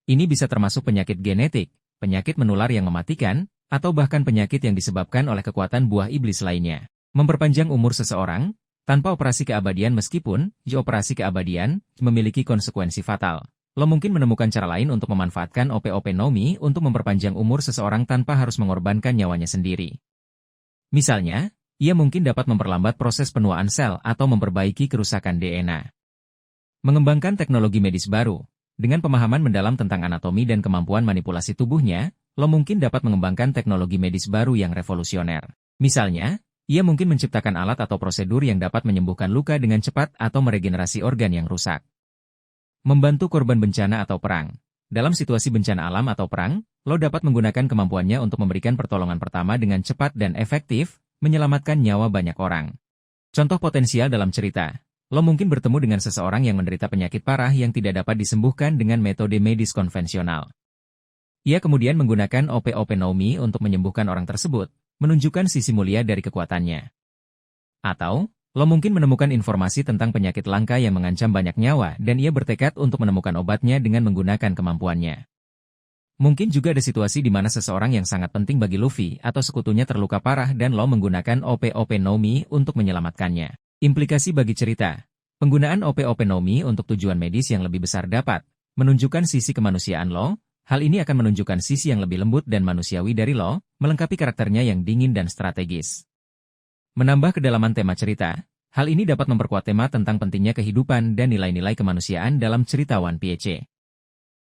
Ini bisa termasuk penyakit genetik, penyakit menular yang mematikan, atau bahkan penyakit yang disebabkan oleh kekuatan buah iblis lainnya. Memperpanjang umur seseorang, tanpa operasi keabadian meskipun, operasi keabadian, memiliki konsekuensi fatal. Lo mungkin menemukan cara lain untuk memanfaatkan OP-OP Nomi untuk memperpanjang umur seseorang tanpa harus mengorbankan nyawanya sendiri. Misalnya, ia mungkin dapat memperlambat proses penuaan sel atau memperbaiki kerusakan DNA. Mengembangkan teknologi medis baru. Dengan pemahaman mendalam tentang anatomi dan kemampuan manipulasi tubuhnya, lo mungkin dapat mengembangkan teknologi medis baru yang revolusioner. Misalnya, ia mungkin menciptakan alat atau prosedur yang dapat menyembuhkan luka dengan cepat atau meregenerasi organ yang rusak. Membantu korban bencana atau perang. Dalam situasi bencana alam atau perang, lo dapat menggunakan kemampuannya untuk memberikan pertolongan pertama dengan cepat dan efektif, menyelamatkan nyawa banyak orang. Contoh potensial dalam cerita. Lo mungkin bertemu dengan seseorang yang menderita penyakit parah yang tidak dapat disembuhkan dengan metode medis konvensional. Ia kemudian menggunakan OP-OP Nomi untuk menyembuhkan orang tersebut, menunjukkan sisi mulia dari kekuatannya. Atau, lo mungkin menemukan informasi tentang penyakit langka yang mengancam banyak nyawa dan ia bertekad untuk menemukan obatnya dengan menggunakan kemampuannya. Mungkin juga ada situasi di mana seseorang yang sangat penting bagi Luffy atau sekutunya terluka parah dan Law menggunakan OP-OP no Mi untuk menyelamatkannya. Implikasi bagi cerita. Penggunaan OP-OP no Mi untuk tujuan medis yang lebih besar dapat menunjukkan sisi kemanusiaan Law. Hal ini akan menunjukkan sisi yang lebih lembut dan manusiawi dari Law, melengkapi karakternya yang dingin dan strategis. Menambah kedalaman tema cerita, hal ini dapat memperkuat tema tentang pentingnya kehidupan dan nilai-nilai kemanusiaan dalam cerita One Piece.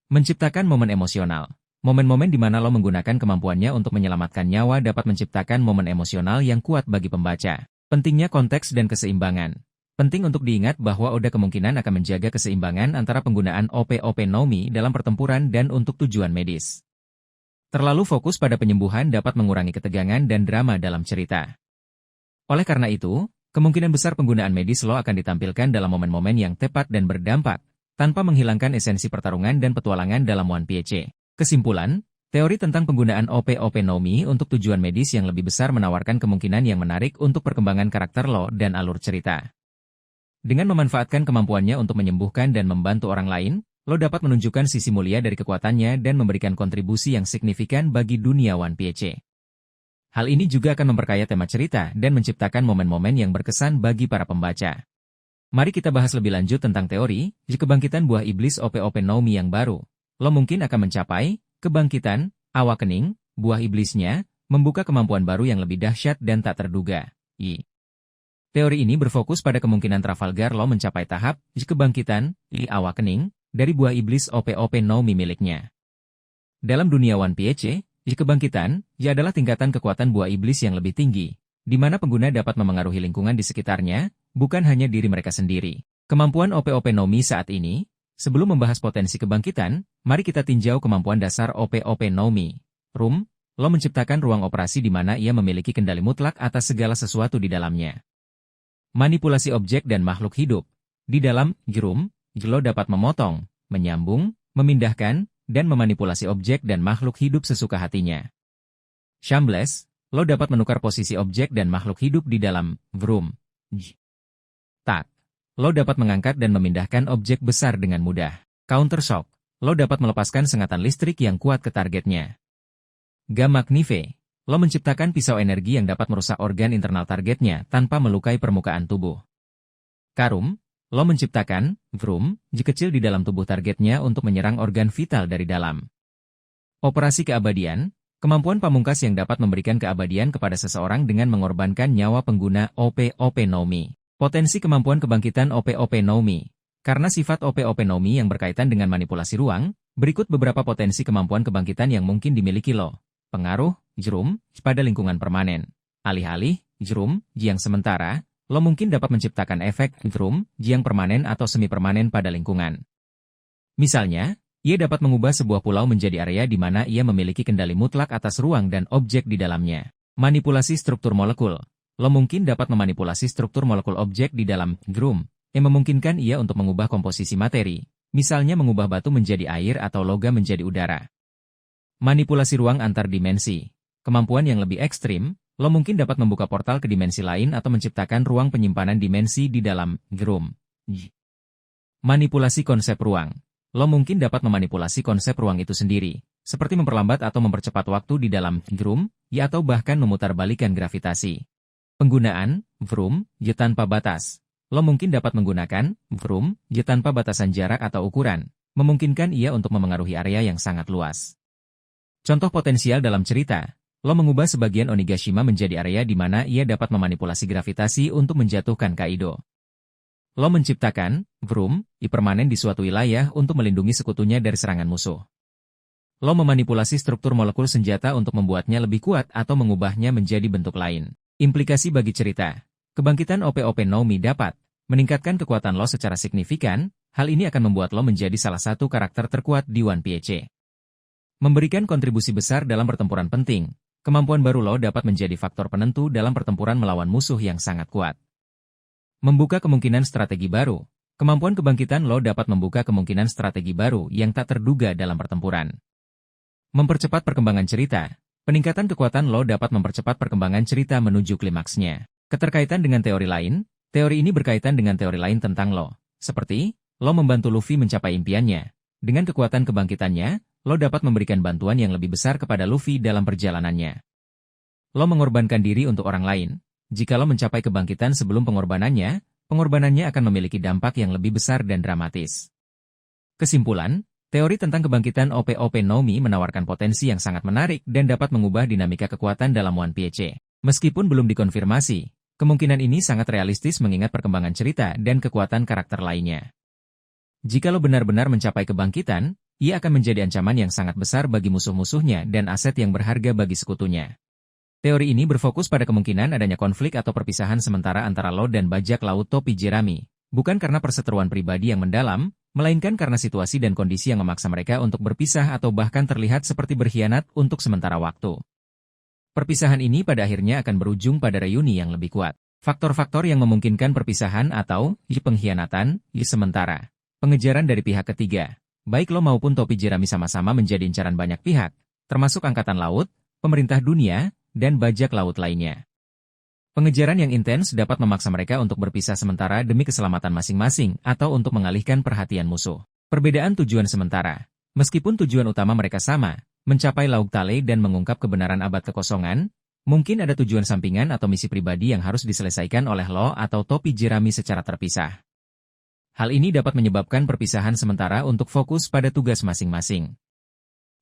Menciptakan momen emosional. Momen-momen di mana Law menggunakan kemampuannya untuk menyelamatkan nyawa dapat menciptakan momen emosional yang kuat bagi pembaca. Pentingnya konteks dan keseimbangan. Penting untuk diingat bahwa Oda kemungkinan akan menjaga keseimbangan antara penggunaan OP-OP no Mi dalam pertempuran dan untuk tujuan medis. Terlalu fokus pada penyembuhan dapat mengurangi ketegangan dan drama dalam cerita. Oleh karena itu, kemungkinan besar penggunaan medis Law akan ditampilkan dalam momen-momen yang tepat dan berdampak, tanpa menghilangkan esensi pertarungan dan petualangan dalam One Piece. Kesimpulan, teori tentang penggunaan OP-OP no Mi untuk tujuan medis yang lebih besar menawarkan kemungkinan yang menarik untuk perkembangan karakter Law dan alur cerita. Dengan memanfaatkan kemampuannya untuk menyembuhkan dan membantu orang lain, Law dapat menunjukkan sisi mulia dari kekuatannya dan memberikan kontribusi yang signifikan bagi dunia One Piece. Hal ini juga akan memperkaya tema cerita dan menciptakan momen-momen yang berkesan bagi para pembaca. Mari kita bahas lebih lanjut tentang teori kebangkitan buah iblis OP-OP no Mi yang baru. Law mungkin akan mencapai kebangkitan awakening buah iblisnya, membuka kemampuan baru yang lebih dahsyat dan tak terduga. Teori ini berfokus pada kemungkinan Trafalgar Law mencapai tahap kebangkitan awakening dari buah iblis OP-OP no Mi miliknya. Dalam dunia One Piece, kebangkitan adalah tingkatan kekuatan buah iblis yang lebih tinggi, di mana pengguna dapat memengaruhi lingkungan di sekitarnya, bukan hanya diri mereka sendiri. Kemampuan OP-OP no Mi saat ini. Sebelum membahas potensi kebangkitan, mari kita tinjau kemampuan dasar OP-OP no Mi. Law menciptakan ruang operasi di mana ia memiliki kendali mutlak atas segala sesuatu di dalamnya. Manipulasi objek dan makhluk hidup. Di dalam Law dapat memotong, menyambung, memindahkan, dan memanipulasi objek dan makhluk hidup sesuka hatinya. Shameless, Law dapat menukar posisi objek dan makhluk hidup di dalam Tak. Law dapat mengangkat dan memindahkan objek besar dengan mudah. Counter Shock. Law dapat melepaskan sengatan listrik yang kuat ke targetnya. Magnife. Law menciptakan pisau energi yang dapat merusak organ internal targetnya tanpa melukai permukaan tubuh. Karum. Law menciptakan kecil di dalam tubuh targetnya untuk menyerang organ vital dari dalam. Operasi keabadian. Kemampuan pamungkas yang dapat memberikan keabadian kepada seseorang dengan mengorbankan nyawa pengguna OP-OP no Mi. Potensi kemampuan kebangkitan OP-OP no Mi. Karena sifat OP-OP no Mi yang berkaitan dengan manipulasi ruang, berikut beberapa potensi kemampuan kebangkitan yang mungkin dimiliki Law. Pengaruh, pada lingkungan permanen. Alih-alih, yang sementara, Law mungkin dapat menciptakan efek, yang permanen atau semi-permanen pada lingkungan. Misalnya, ia dapat mengubah sebuah pulau menjadi area di mana ia memiliki kendali mutlak atas ruang dan objek di dalamnya. Manipulasi struktur molekul. Law mungkin dapat memanipulasi struktur molekul objek di dalam yang memungkinkan ia untuk mengubah komposisi materi, misalnya mengubah batu menjadi air atau logam menjadi udara. Manipulasi ruang antar dimensi. Kemampuan yang lebih ekstrim, Law mungkin dapat membuka portal ke dimensi lain atau menciptakan ruang penyimpanan dimensi di dalam Manipulasi konsep ruang. Law mungkin dapat memanipulasi konsep ruang itu sendiri, seperti memperlambat atau mempercepat waktu di dalam atau bahkan memutarbalikkan gravitasi. Penggunaan tanpa batas. Law mungkin dapat menggunakan tanpa batasan jarak atau ukuran, memungkinkan ia untuk memengaruhi area yang sangat luas. Contoh potensial dalam cerita, Law mengubah sebagian Onigashima menjadi area di mana ia dapat memanipulasi gravitasi untuk menjatuhkan Kaido. Law menciptakan permanen di suatu wilayah untuk melindungi sekutunya dari serangan musuh. Law memanipulasi struktur molekul senjata untuk membuatnya lebih kuat atau mengubahnya menjadi bentuk lain. Implikasi bagi cerita. Kebangkitan OP-OP no Mi dapat meningkatkan kekuatan Law secara signifikan. Hal ini akan membuat Law menjadi salah satu karakter terkuat di One Piece. Memberikan kontribusi besar dalam pertempuran penting. Kemampuan baru Law dapat menjadi faktor penentu dalam pertempuran melawan musuh yang sangat kuat. Membuka kemungkinan strategi baru. Kemampuan kebangkitan Law dapat membuka kemungkinan strategi baru yang tak terduga dalam pertempuran. Mempercepat perkembangan cerita. Peningkatan kekuatan Law dapat mempercepat perkembangan cerita menuju klimaksnya. Keterkaitan dengan teori lain. Teori ini berkaitan dengan teori lain tentang Law. Seperti, Law membantu Luffy mencapai impiannya. Dengan kekuatan kebangkitannya, Lo dapat memberikan bantuan yang lebih besar kepada Luffy dalam perjalanannya. Lo mengorbankan diri untuk orang lain. Jika lo mencapai kebangkitan sebelum pengorbanannya akan memiliki dampak yang lebih besar dan dramatis. Kesimpulan, teori tentang kebangkitan OP-OP no Mi menawarkan potensi yang sangat menarik dan dapat mengubah dinamika kekuatan dalam One Piece. Meskipun belum dikonfirmasi, kemungkinan ini sangat realistis mengingat perkembangan cerita dan kekuatan karakter lainnya. Jika lo benar-benar mencapai kebangkitan, ia akan menjadi ancaman yang sangat besar bagi musuh-musuhnya dan aset yang berharga bagi sekutunya. Teori ini berfokus pada kemungkinan adanya konflik atau perpisahan sementara antara lo dan bajak laut topi jerami, bukan karena perseteruan pribadi yang mendalam, melainkan karena situasi dan kondisi yang memaksa mereka untuk berpisah atau bahkan terlihat seperti berkhianat untuk sementara waktu. Perpisahan ini pada akhirnya akan berujung pada reuni yang lebih kuat. Faktor-faktor yang memungkinkan perpisahan atau pengkhianatan sementara. Pengejaran dari pihak ketiga. Baik lo maupun topi jerami sama-sama menjadi incaran banyak pihak, termasuk Angkatan Laut, pemerintah dunia, dan bajak laut lainnya. Pengejaran yang intens dapat memaksa mereka untuk berpisah sementara demi keselamatan masing-masing atau untuk mengalihkan perhatian musuh. Perbedaan tujuan sementara. Meskipun tujuan utama mereka sama, mencapai Laut Tale dan mengungkap kebenaran abad kekosongan, mungkin ada tujuan sampingan atau misi pribadi yang harus diselesaikan oleh lo atau topi jerami secara terpisah. Hal ini dapat menyebabkan perpisahan sementara untuk fokus pada tugas masing-masing.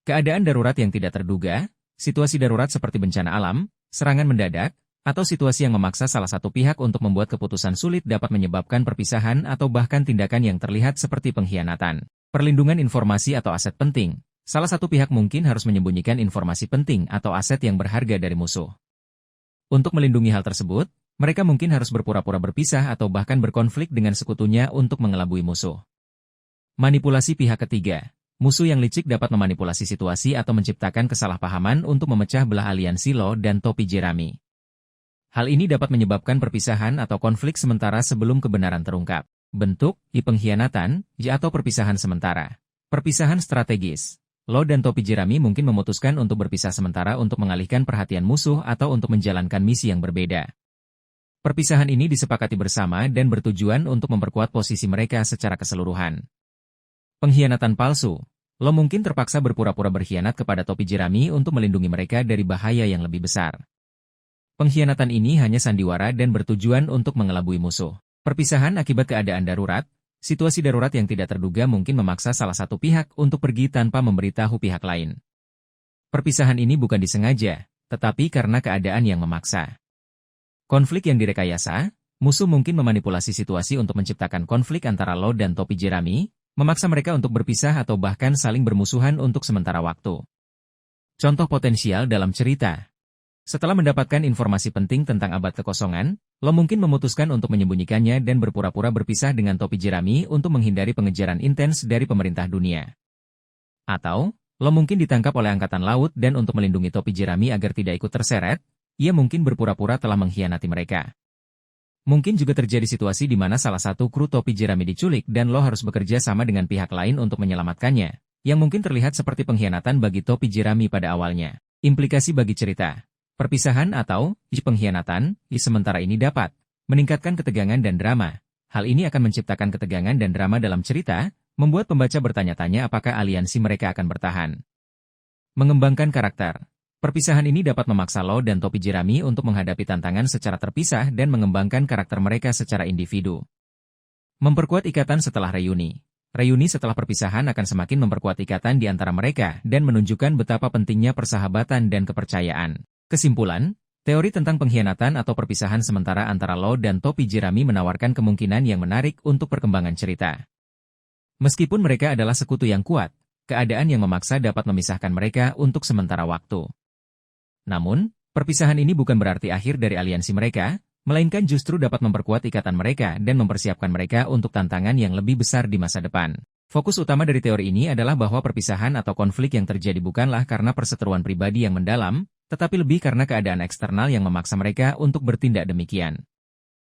Keadaan darurat yang tidak terduga, situasi darurat seperti bencana alam, serangan mendadak, atau situasi yang memaksa salah satu pihak untuk membuat keputusan sulit dapat menyebabkan perpisahan atau bahkan tindakan yang terlihat seperti pengkhianatan. Perlindungan informasi atau aset penting. Salah satu pihak mungkin harus menyembunyikan informasi penting atau aset yang berharga dari musuh. Untuk melindungi hal tersebut, mereka mungkin harus berpura-pura berpisah atau bahkan berkonflik dengan sekutunya untuk mengelabui musuh. Manipulasi pihak ketiga. Musuh yang licik dapat memanipulasi situasi atau menciptakan kesalahpahaman untuk memecah belah aliansi Lo dan topi jerami. Hal ini dapat menyebabkan perpisahan atau konflik sementara sebelum kebenaran terungkap. Bentuk, pengkhianatan, atau perpisahan sementara. Perpisahan strategis. Lo dan topi jerami mungkin memutuskan untuk berpisah sementara untuk mengalihkan perhatian musuh atau untuk menjalankan misi yang berbeda. Perpisahan ini disepakati bersama dan bertujuan untuk memperkuat posisi mereka secara keseluruhan. Pengkhianatan palsu. Lo mungkin terpaksa berpura-pura berkhianat kepada topi jerami untuk melindungi mereka dari bahaya yang lebih besar. Pengkhianatan ini hanya sandiwara dan bertujuan untuk mengelabui musuh. Perpisahan akibat keadaan darurat. Situasi darurat yang tidak terduga mungkin memaksa salah satu pihak untuk pergi tanpa memberitahu pihak lain. Perpisahan ini bukan disengaja, tetapi karena keadaan yang memaksa. Konflik yang direkayasa, musuh mungkin memanipulasi situasi untuk menciptakan konflik antara Lo dan topi jerami, memaksa mereka untuk berpisah atau bahkan saling bermusuhan untuk sementara waktu. Contoh potensial dalam cerita. Setelah mendapatkan informasi penting tentang abad kekosongan, Lo mungkin memutuskan untuk menyembunyikannya dan berpura-pura berpisah dengan topi jerami untuk menghindari pengejaran intens dari pemerintah dunia. Atau, Lo mungkin ditangkap oleh Angkatan Laut dan untuk melindungi topi jerami agar tidak ikut terseret, ia mungkin berpura-pura telah mengkhianati mereka. Mungkin juga terjadi situasi di mana salah satu kru topi jerami diculik dan Lo harus bekerja sama dengan pihak lain untuk menyelamatkannya, yang mungkin terlihat seperti pengkhianatan bagi topi jerami pada awalnya. Implikasi bagi cerita. Perpisahan atau pengkhianatan sementara ini dapat meningkatkan ketegangan dan drama. Hal ini akan menciptakan ketegangan dan drama dalam cerita, membuat pembaca bertanya-tanya apakah aliansi mereka akan bertahan. Mengembangkan karakter. Perpisahan ini dapat memaksa Lo dan topi jerami untuk menghadapi tantangan secara terpisah dan mengembangkan karakter mereka secara individu. Memperkuat ikatan setelah reuni. Reuni setelah perpisahan akan semakin memperkuat ikatan di antara mereka dan menunjukkan betapa pentingnya persahabatan dan kepercayaan. Kesimpulan, teori tentang pengkhianatan atau perpisahan sementara antara Lo dan topi jerami menawarkan kemungkinan yang menarik untuk perkembangan cerita. Meskipun mereka adalah sekutu yang kuat, keadaan yang memaksa dapat memisahkan mereka untuk sementara waktu. Namun, perpisahan ini bukan berarti akhir dari aliansi mereka, melainkan justru dapat memperkuat ikatan mereka dan mempersiapkan mereka untuk tantangan yang lebih besar di masa depan. Fokus utama dari teori ini adalah bahwa perpisahan atau konflik yang terjadi bukanlah karena perseteruan pribadi yang mendalam, tetapi lebih karena keadaan eksternal yang memaksa mereka untuk bertindak demikian.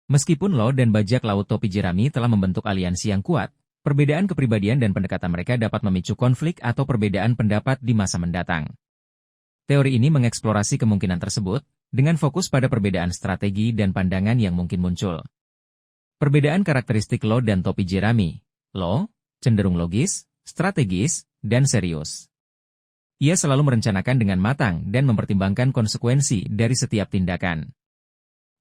Meskipun Lo dan bajak laut topi jerami telah membentuk aliansi yang kuat, perbedaan kepribadian dan pendekatan mereka dapat memicu konflik atau perbedaan pendapat di masa mendatang. Teori ini mengeksplorasi kemungkinan tersebut, dengan fokus pada perbedaan strategi dan pandangan yang mungkin muncul. Perbedaan karakteristik Lo dan topi jerami. Lo, cenderung logis, strategis, dan serius. Ia selalu merencanakan dengan matang dan mempertimbangkan konsekuensi dari setiap tindakan.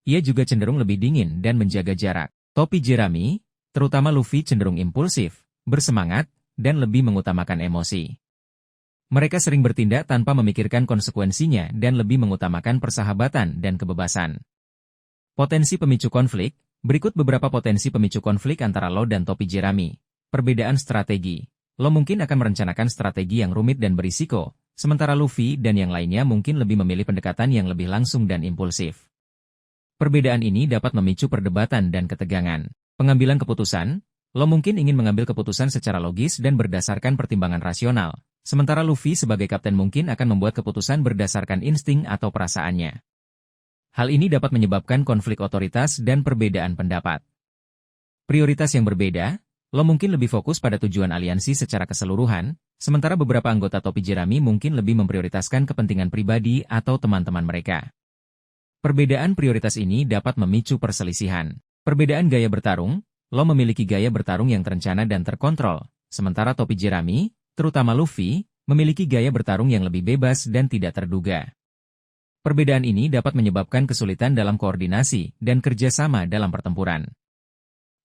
Ia juga cenderung lebih dingin dan menjaga jarak. Topi jerami, terutama Luffy cenderung impulsif, bersemangat, dan lebih mengutamakan emosi. Mereka sering bertindak tanpa memikirkan konsekuensinya dan lebih mengutamakan persahabatan dan kebebasan. Potensi pemicu konflik. Berikut beberapa potensi pemicu konflik antara Law dan topi jerami. Perbedaan strategi. Law mungkin akan merencanakan strategi yang rumit dan berisiko, sementara Luffy dan yang lainnya mungkin lebih memilih pendekatan yang lebih langsung dan impulsif. Perbedaan ini dapat memicu perdebatan dan ketegangan. Pengambilan keputusan. Law mungkin ingin mengambil keputusan secara logis dan berdasarkan pertimbangan rasional, sementara Luffy sebagai kapten mungkin akan membuat keputusan berdasarkan insting atau perasaannya. Hal ini dapat menyebabkan konflik otoritas dan perbedaan pendapat. Prioritas yang berbeda. Law mungkin lebih fokus pada tujuan aliansi secara keseluruhan, sementara beberapa anggota topi jerami mungkin lebih memprioritaskan kepentingan pribadi atau teman-teman mereka. Perbedaan prioritas ini dapat memicu perselisihan. Perbedaan gaya bertarung. Law memiliki gaya bertarung yang terencana dan terkontrol, sementara topi jerami, terutama Luffy, memiliki gaya bertarung yang lebih bebas dan tidak terduga. Perbedaan ini dapat menyebabkan kesulitan dalam koordinasi dan kerjasama dalam pertempuran.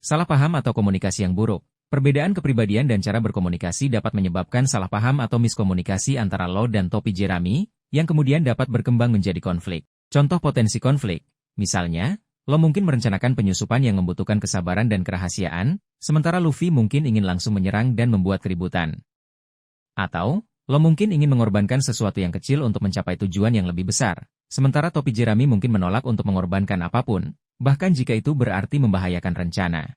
Salah paham atau komunikasi yang buruk. Perbedaan kepribadian dan cara berkomunikasi dapat menyebabkan salah paham atau miskomunikasi antara Law dan topi jerami, yang kemudian dapat berkembang menjadi konflik. Contoh potensi konflik, misalnya, Law mungkin merencanakan penyusupan yang membutuhkan kesabaran dan kerahasiaan, sementara Luffy mungkin ingin langsung menyerang dan membuat keributan. Atau, Law mungkin ingin mengorbankan sesuatu yang kecil untuk mencapai tujuan yang lebih besar, sementara topi jerami mungkin menolak untuk mengorbankan apapun, bahkan jika itu berarti membahayakan rencana.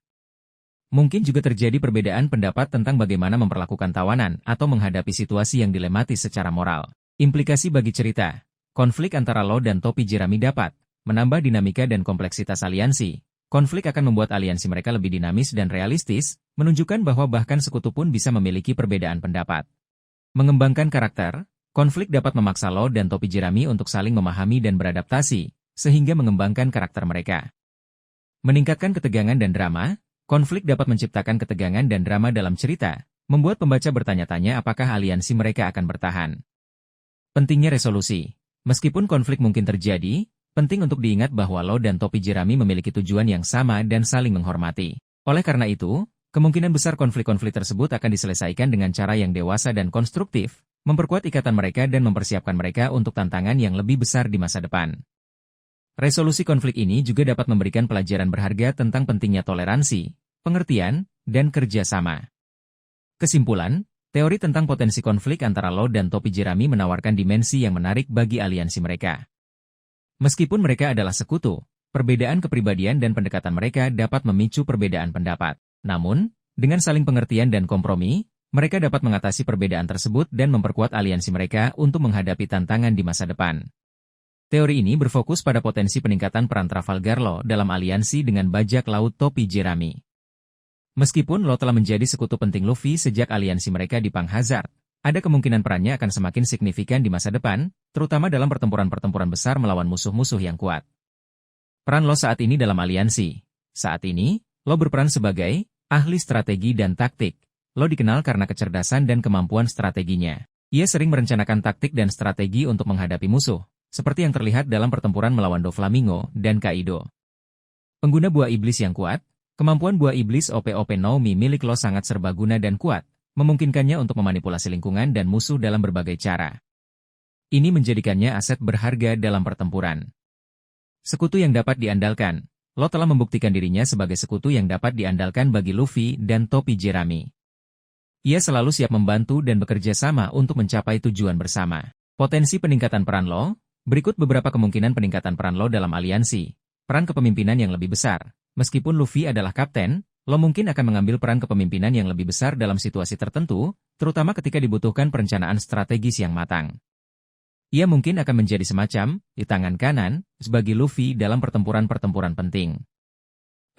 Mungkin juga terjadi perbedaan pendapat tentang bagaimana memperlakukan tawanan atau menghadapi situasi yang dilematis secara moral. Implikasi bagi cerita. Konflik antara Law dan topi jerami dapat menambah dinamika dan kompleksitas aliansi. Konflik akan membuat aliansi mereka lebih dinamis dan realistis, menunjukkan bahwa bahkan sekutu pun bisa memiliki perbedaan pendapat. Mengembangkan karakter. Konflik dapat memaksa Law dan topi jerami untuk saling memahami dan beradaptasi, sehingga mengembangkan karakter mereka. Meningkatkan ketegangan dan drama. Konflik dapat menciptakan ketegangan dan drama dalam cerita, membuat pembaca bertanya-tanya apakah aliansi mereka akan bertahan. Pentingnya resolusi. Meskipun konflik mungkin terjadi, penting untuk diingat bahwa Law dan topi jerami memiliki tujuan yang sama dan saling menghormati. Oleh karena itu, kemungkinan besar konflik-konflik tersebut akan diselesaikan dengan cara yang dewasa dan konstruktif, memperkuat ikatan mereka dan mempersiapkan mereka untuk tantangan yang lebih besar di masa depan. Resolusi konflik ini juga dapat memberikan pelajaran berharga tentang pentingnya toleransi, pengertian, dan kerjasama. Kesimpulan, teori tentang potensi konflik antara Law dan topi jerami menawarkan dimensi yang menarik bagi aliansi mereka. Meskipun mereka adalah sekutu, perbedaan kepribadian dan pendekatan mereka dapat memicu perbedaan pendapat. Namun, dengan saling pengertian dan kompromi, mereka dapat mengatasi perbedaan tersebut dan memperkuat aliansi mereka untuk menghadapi tantangan di masa depan. Teori ini berfokus pada potensi peningkatan peran Trafalgar Law dalam aliansi dengan bajak laut topi jerami. Meskipun Law telah menjadi sekutu penting Luffy sejak aliansi mereka di Pang Hazard, ada kemungkinan perannya akan semakin signifikan di masa depan, terutama dalam pertempuran-pertempuran besar melawan musuh-musuh yang kuat. Peran Law saat ini dalam aliansi. Saat ini, Law berperan sebagai ahli strategi dan taktik. Law dikenal karena kecerdasan dan kemampuan strateginya. Ia sering merencanakan taktik dan strategi untuk menghadapi musuh, seperti yang terlihat dalam pertempuran melawan Doflamingo dan Kaido. Pengguna buah iblis yang kuat. Kemampuan buah iblis OP-OP Naomi milik Law sangat serbaguna dan kuat, memungkinkannya untuk memanipulasi lingkungan dan musuh dalam berbagai cara. Ini menjadikannya aset berharga dalam pertempuran. Sekutu yang dapat diandalkan. Law telah membuktikan dirinya sebagai sekutu yang dapat diandalkan bagi Luffy dan topi jerami. Ia selalu siap membantu dan bekerja sama untuk mencapai tujuan bersama. Potensi peningkatan peran Law. Berikut beberapa kemungkinan peningkatan peran Law dalam aliansi. Peran kepemimpinan yang lebih besar. Meskipun Luffy adalah kapten, Law mungkin akan mengambil peran kepemimpinan yang lebih besar dalam situasi tertentu, terutama ketika dibutuhkan perencanaan strategis yang matang. Ia mungkin akan menjadi semacam di tangan kanan sebagai Luffy dalam pertempuran-pertempuran penting.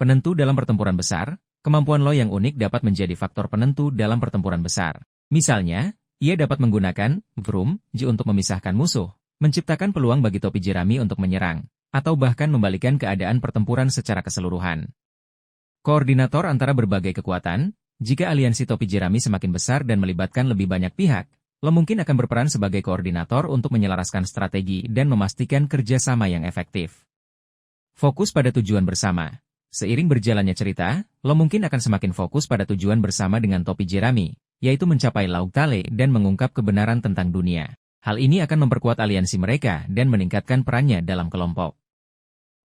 Penentu dalam pertempuran besar. Kemampuan Law yang unik dapat menjadi faktor penentu dalam pertempuran besar. Misalnya, ia dapat menggunakan Vroom Ji untuk memisahkan musuh, menciptakan peluang bagi topi jerami untuk menyerang, atau bahkan membalikan keadaan pertempuran secara keseluruhan. Koordinator antara berbagai kekuatan. Jika aliansi topi jerami semakin besar dan melibatkan lebih banyak pihak, Lo mungkin akan berperan sebagai koordinator untuk menyelaraskan strategi dan memastikan kerjasama yang efektif. Fokus pada tujuan bersama. Seiring berjalannya cerita, lo mungkin akan semakin fokus pada tujuan bersama dengan topi jerami, yaitu mencapai Lauk Tale dan mengungkap kebenaran tentang dunia. Hal ini akan memperkuat aliansi mereka dan meningkatkan perannya dalam kelompok.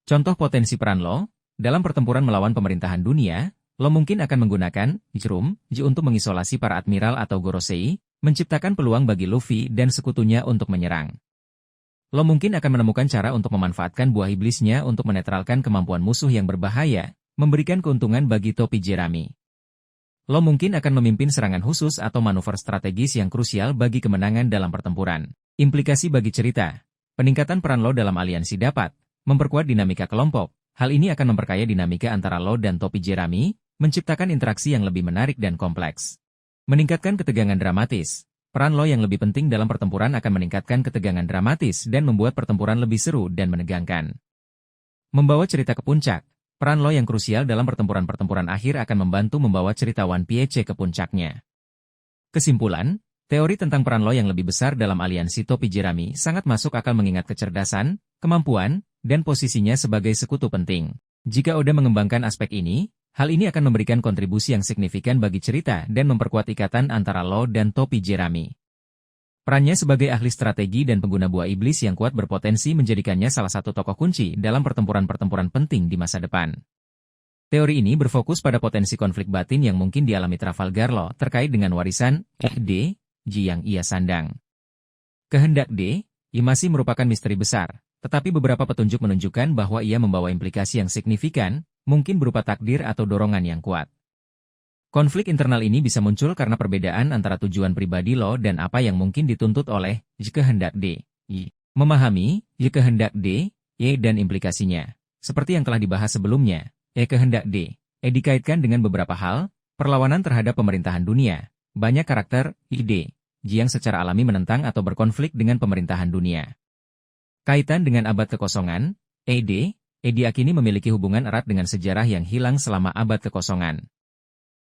Contoh potensi peran lo, dalam pertempuran melawan pemerintahan dunia, lo mungkin akan menggunakan Jerum Ji untuk mengisolasi para admiral atau Gorosei, menciptakan peluang bagi Luffy dan sekutunya untuk menyerang. Lo mungkin akan menemukan cara untuk memanfaatkan buah iblisnya untuk menetralkan kemampuan musuh yang berbahaya, memberikan keuntungan bagi topi jerami. Lo mungkin akan memimpin serangan khusus atau manuver strategis yang krusial bagi kemenangan dalam pertempuran. Implikasi bagi cerita. Peningkatan peran lo dalam aliansi dapat memperkuat dinamika kelompok. Hal ini akan memperkaya dinamika antara lo dan topi jerami, menciptakan interaksi yang lebih menarik dan kompleks. Meningkatkan ketegangan dramatis. Peran lo yang lebih penting dalam pertempuran akan meningkatkan ketegangan dramatis dan membuat pertempuran lebih seru dan menegangkan. Membawa cerita ke puncak. Peran lo yang krusial dalam pertempuran-pertempuran akhir akan membantu membawa cerita One Piece ke puncaknya. Kesimpulan, teori tentang peran lo yang lebih besar dalam aliansi topi jerami sangat masuk akal mengingat kecerdasan, kemampuan, dan posisinya sebagai sekutu penting. Jika Oda mengembangkan aspek ini, hal ini akan memberikan kontribusi yang signifikan bagi cerita dan memperkuat ikatan antara lo dan topi jerami. Perannya sebagai ahli strategi dan pengguna buah iblis yang kuat berpotensi menjadikannya salah satu tokoh kunci dalam pertempuran-pertempuran penting di masa depan. Teori ini berfokus pada potensi konflik batin yang mungkin dialami Trafalgar Law terkait dengan warisan D. Ji yang ia sandang. Kehendak D. I masih merupakan misteri besar, tetapi beberapa petunjuk menunjukkan bahwa ia membawa implikasi yang signifikan, mungkin berupa takdir atau dorongan yang kuat. Konflik internal ini bisa muncul karena perbedaan antara tujuan pribadi lo dan apa yang mungkin dituntut oleh kehendak D. I. Memahami kehendak D, E dan implikasinya. Seperti yang telah dibahas sebelumnya, kehendak D, dikaitkan dengan beberapa hal, perlawanan terhadap pemerintahan dunia, banyak karakter D, Ji yang secara alami menentang atau berkonflik dengan pemerintahan dunia. Kaitan dengan abad kekosongan, D, diyakini memiliki hubungan erat dengan sejarah yang hilang selama abad kekosongan.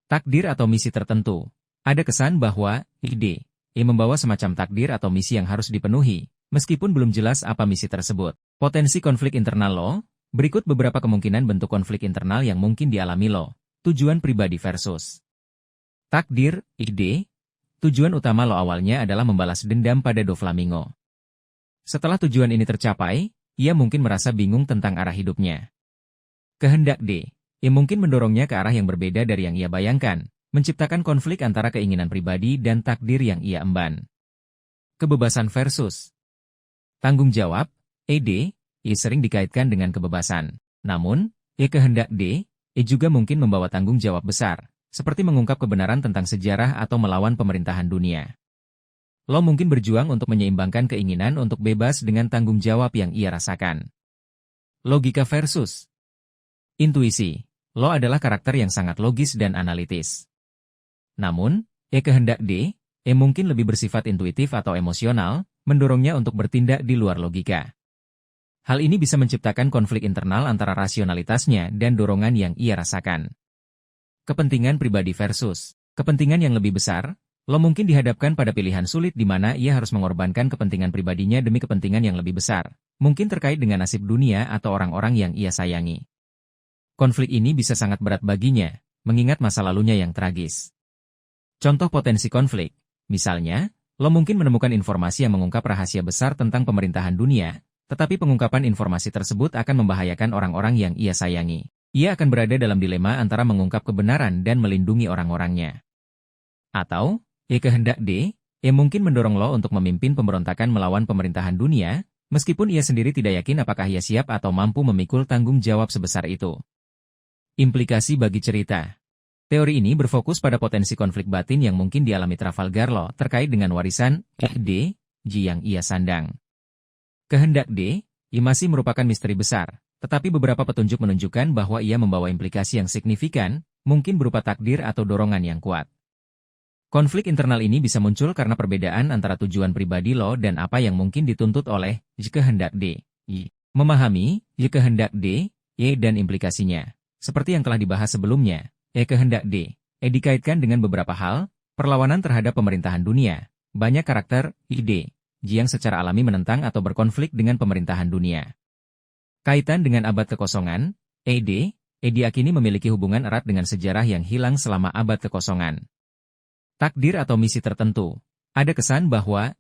Takdir atau misi tertentu. Ada kesan bahwa D membawa semacam takdir atau misi yang harus dipenuhi, meskipun belum jelas apa misi tersebut. Potensi konflik internal lo. Berikut beberapa kemungkinan bentuk konflik internal yang mungkin dialami lo. Tujuan pribadi versus takdir D. Tujuan utama lo awalnya adalah membalas dendam pada Doflamingo. Setelah tujuan ini tercapai, ia mungkin merasa bingung tentang arah hidupnya. Kehendak D. Mungkin mendorongnya ke arah yang berbeda dari yang ia bayangkan, menciptakan konflik antara keinginan pribadi dan takdir yang ia emban. Kebebasan versus tanggung jawab, D, sering dikaitkan dengan kebebasan. Namun, kehendak D, juga mungkin membawa tanggung jawab besar, seperti mengungkap kebenaran tentang sejarah atau melawan pemerintahan dunia. Lo mungkin berjuang untuk menyeimbangkan keinginan untuk bebas dengan tanggung jawab yang ia rasakan. Logika versus intuisi. Lo adalah karakter yang sangat logis dan analitis. Namun, kehendak D, mungkin lebih bersifat intuitif atau emosional, mendorongnya untuk bertindak di luar logika. Hal ini bisa menciptakan konflik internal antara rasionalitasnya dan dorongan yang ia rasakan. Kepentingan pribadi versus kepentingan yang lebih besar, lo mungkin dihadapkan pada pilihan sulit di mana ia harus mengorbankan kepentingan pribadinya demi kepentingan yang lebih besar, mungkin terkait dengan nasib dunia atau orang-orang yang ia sayangi. Konflik ini bisa sangat berat baginya, mengingat masa lalunya yang tragis. Contoh potensi konflik, misalnya, lo mungkin menemukan informasi yang mengungkap rahasia besar tentang pemerintahan dunia, tetapi pengungkapan informasi tersebut akan membahayakan orang-orang yang ia sayangi. Ia akan berada dalam dilema antara mengungkap kebenaran dan melindungi orang-orangnya. Atau, kehendak D, mungkin mendorong lo untuk memimpin pemberontakan melawan pemerintahan dunia, meskipun ia sendiri tidak yakin apakah ia siap atau mampu memikul tanggung jawab sebesar itu. Implikasi bagi cerita. Teori ini berfokus pada potensi konflik batin yang mungkin dialami Trafalgar Law terkait dengan warisan D, Ji yang ia sandang. Kehendak D, masih merupakan misteri besar, tetapi beberapa petunjuk menunjukkan bahwa ia membawa implikasi yang signifikan, mungkin berupa takdir atau dorongan yang kuat. Konflik internal ini bisa muncul karena perbedaan antara tujuan pribadi lo dan apa yang mungkin dituntut oleh kehendak D. Memahami kehendak D, E dan implikasinya. Seperti yang telah dibahas sebelumnya, kehendak D, dikaitkan dengan beberapa hal, perlawanan terhadap pemerintahan dunia, banyak karakter, ide, yang secara alami menentang atau berkonflik dengan pemerintahan dunia. Kaitan dengan abad kekosongan, diakini memiliki hubungan erat dengan sejarah yang hilang selama abad kekosongan. Takdir atau misi tertentu. Ada kesan bahwa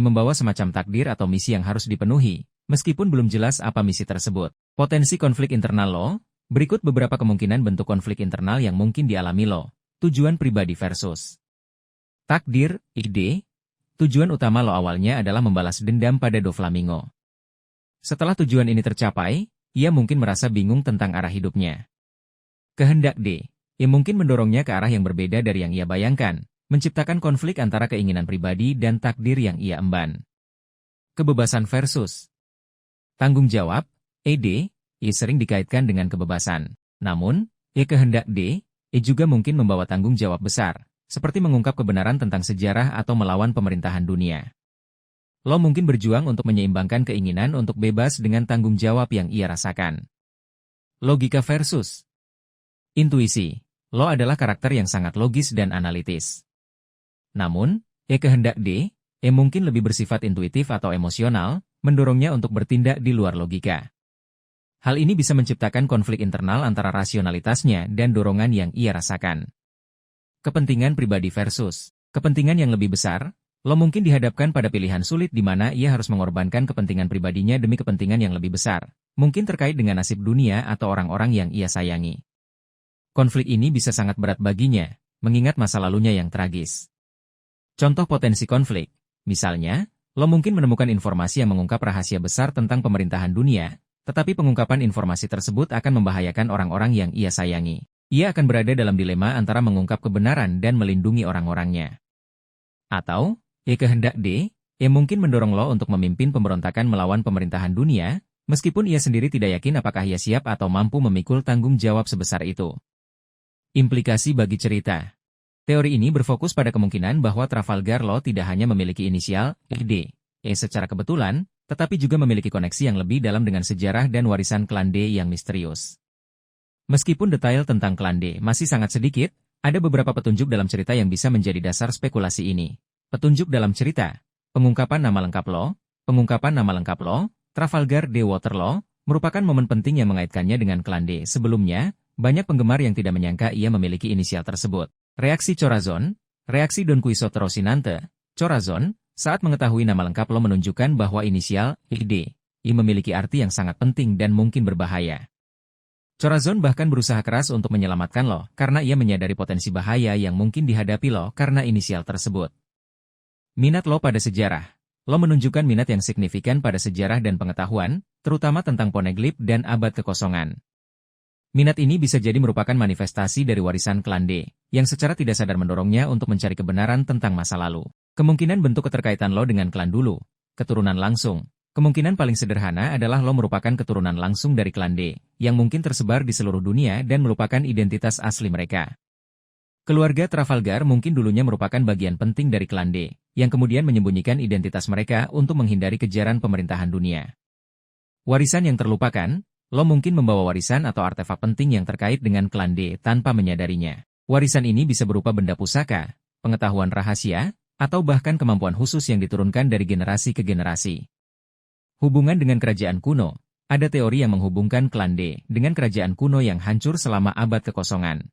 membawa semacam takdir atau misi yang harus dipenuhi, meskipun belum jelas apa misi tersebut. Potensi konflik internal Lo. Berikut beberapa kemungkinan bentuk konflik internal yang mungkin dialami Lo. Tujuan pribadi versus takdir, tujuan utama Lo awalnya adalah membalas dendam pada Doflamingo. Setelah tujuan ini tercapai, ia mungkin merasa bingung tentang arah hidupnya. Kehendak mungkin mendorongnya ke arah yang berbeda dari yang ia bayangkan, menciptakan konflik antara keinginan pribadi dan takdir yang ia emban. Kebebasan versus tanggung jawab, sering dikaitkan dengan kebebasan. Namun, kehendak juga mungkin membawa tanggung jawab besar, seperti mengungkap kebenaran tentang sejarah atau melawan pemerintahan dunia. Lo mungkin berjuang untuk menyeimbangkan keinginan untuk bebas dengan tanggung jawab yang ia rasakan. Logika versus intuisi. Lo adalah karakter yang sangat logis dan analitis. Namun, kehendak mungkin lebih bersifat intuitif atau emosional, mendorongnya untuk bertindak di luar logika. Hal ini bisa menciptakan konflik internal antara rasionalitasnya dan dorongan yang ia rasakan. Kepentingan pribadi versus kepentingan yang lebih besar. Lo mungkin dihadapkan pada pilihan sulit di mana ia harus mengorbankan kepentingan pribadinya demi kepentingan yang lebih besar, mungkin terkait dengan nasib dunia atau orang-orang yang ia sayangi. Konflik ini bisa sangat berat baginya, mengingat masa lalunya yang tragis. Contoh potensi konflik, misalnya, Lo mungkin menemukan informasi yang mengungkap rahasia besar tentang pemerintahan dunia, tetapi pengungkapan informasi tersebut akan membahayakan orang-orang yang ia sayangi. Ia akan berada dalam dilema antara mengungkap kebenaran dan melindungi orang-orangnya. Atau, kehendak mungkin mendorong Lo untuk memimpin pemberontakan melawan pemerintahan dunia, meskipun ia sendiri tidak yakin apakah ia siap atau mampu memikul tanggung jawab sebesar itu. Implikasi bagi cerita. Teori ini berfokus pada kemungkinan bahwa Trafalgar Law tidak hanya memiliki inisial secara kebetulan, tetapi juga memiliki koneksi yang lebih dalam dengan sejarah dan warisan klan D yang misterius. Meskipun detail tentang klan D masih sangat sedikit, ada beberapa petunjuk dalam cerita yang bisa menjadi dasar spekulasi ini. Petunjuk dalam cerita, pengungkapan nama lengkap Lo, Trafalgar D. Waterloo, merupakan momen penting yang mengaitkannya dengan klan D. Sebelumnya, banyak penggemar yang tidak menyangka ia memiliki inisial tersebut. Reaksi Corazon, reaksi Don Quixote Rocinante, Corazon, saat mengetahui nama lengkap Lo menunjukkan bahwa inisial memiliki arti yang sangat penting dan mungkin berbahaya. Corazon bahkan berusaha keras untuk menyelamatkan Lo karena ia menyadari potensi bahaya yang mungkin dihadapi Lo karena inisial tersebut. Minat Lo pada sejarah. Lo menunjukkan minat yang signifikan pada sejarah dan pengetahuan, terutama tentang Poneglyph dan abad kekosongan. Minat ini bisa jadi merupakan manifestasi dari warisan klan D, yang secara tidak sadar mendorongnya untuk mencari kebenaran tentang masa lalu. Kemungkinan bentuk keterkaitan Lo dengan klan dulu, keturunan langsung. Kemungkinan paling sederhana adalah Lo merupakan keturunan langsung dari klan D, yang mungkin tersebar di seluruh dunia dan melupakan identitas asli mereka. Keluarga Trafalgar mungkin dulunya merupakan bagian penting dari klan D, yang kemudian menyembunyikan identitas mereka untuk menghindari kejaran pemerintahan dunia. Warisan yang terlupakan, Lo mungkin membawa warisan atau artefak penting yang terkait dengan klan D tanpa menyadarinya. Warisan ini bisa berupa benda pusaka, pengetahuan rahasia, atau bahkan kemampuan khusus yang diturunkan dari generasi ke generasi. Hubungan dengan kerajaan kuno. Ada teori yang menghubungkan klan D dengan kerajaan kuno yang hancur selama abad kekosongan.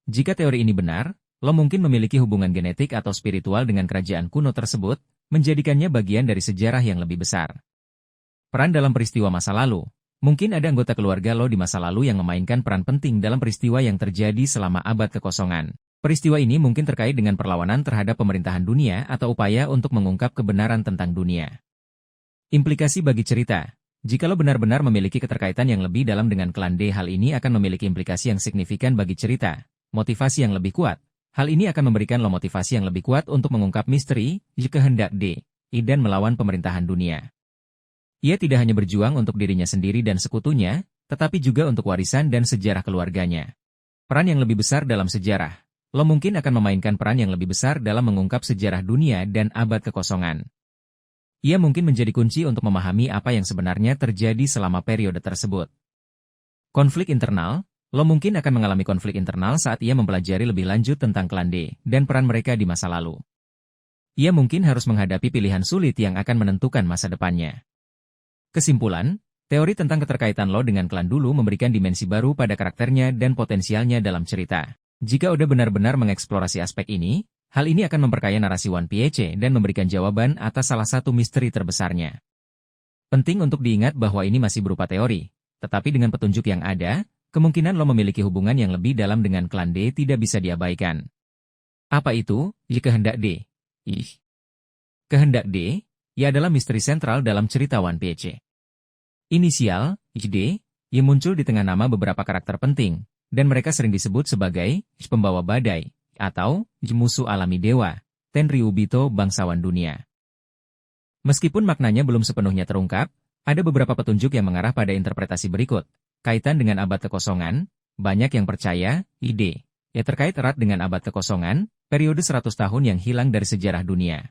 Jika teori ini benar, Lo mungkin memiliki hubungan genetik atau spiritual dengan kerajaan kuno tersebut, menjadikannya bagian dari sejarah yang lebih besar. Peran dalam peristiwa masa lalu. Mungkin ada anggota keluarga Lo di masa lalu yang memainkan peran penting dalam peristiwa yang terjadi selama abad kekosongan. Peristiwa ini mungkin terkait dengan perlawanan terhadap pemerintahan dunia atau upaya untuk mengungkap kebenaran tentang dunia. Implikasi bagi cerita. Jika Lo benar-benar memiliki keterkaitan yang lebih dalam dengan klan D, hal ini akan memiliki implikasi yang signifikan bagi cerita. Motivasi yang lebih kuat. Hal ini akan memberikan Lo motivasi yang lebih kuat untuk mengungkap misteri, kehendak D, dan melawan pemerintahan dunia. Ia tidak hanya berjuang untuk dirinya sendiri dan sekutunya, tetapi juga untuk warisan dan sejarah keluarganya. Peran yang lebih besar dalam sejarah. Lo mungkin akan memainkan peran yang lebih besar dalam mengungkap sejarah dunia dan abad kekosongan. Ia mungkin menjadi kunci untuk memahami apa yang sebenarnya terjadi selama periode tersebut. Konflik internal. Lo mungkin akan mengalami konflik internal saat ia mempelajari lebih lanjut tentang klan D dan peran mereka di masa lalu. Ia mungkin harus menghadapi pilihan sulit yang akan menentukan masa depannya. Kesimpulan, teori tentang keterkaitan Lo dengan klan dulu memberikan dimensi baru pada karakternya dan potensialnya dalam cerita. Jika Oda benar-benar mengeksplorasi aspek ini, hal ini akan memperkaya narasi One Piece dan memberikan jawaban atas salah satu misteri terbesarnya. Penting untuk diingat bahwa ini masih berupa teori, tetapi dengan petunjuk yang ada, kemungkinan Lo memiliki hubungan yang lebih dalam dengan klan D tidak bisa diabaikan. Apa itu, kehendak D? Kehendak D, ia adalah misteri sentral dalam cerita One Piece. Inisial, D, yang muncul di tengah nama beberapa karakter penting, dan mereka sering disebut sebagai pembawa badai, atau musuh alami dewa, Tenryubito bangsawan dunia. Meskipun maknanya belum sepenuhnya terungkap, ada beberapa petunjuk yang mengarah pada interpretasi berikut. Kaitan dengan abad kekosongan, banyak yang percaya, ide, terkait erat dengan abad kekosongan, periode 100 tahun yang hilang dari sejarah dunia.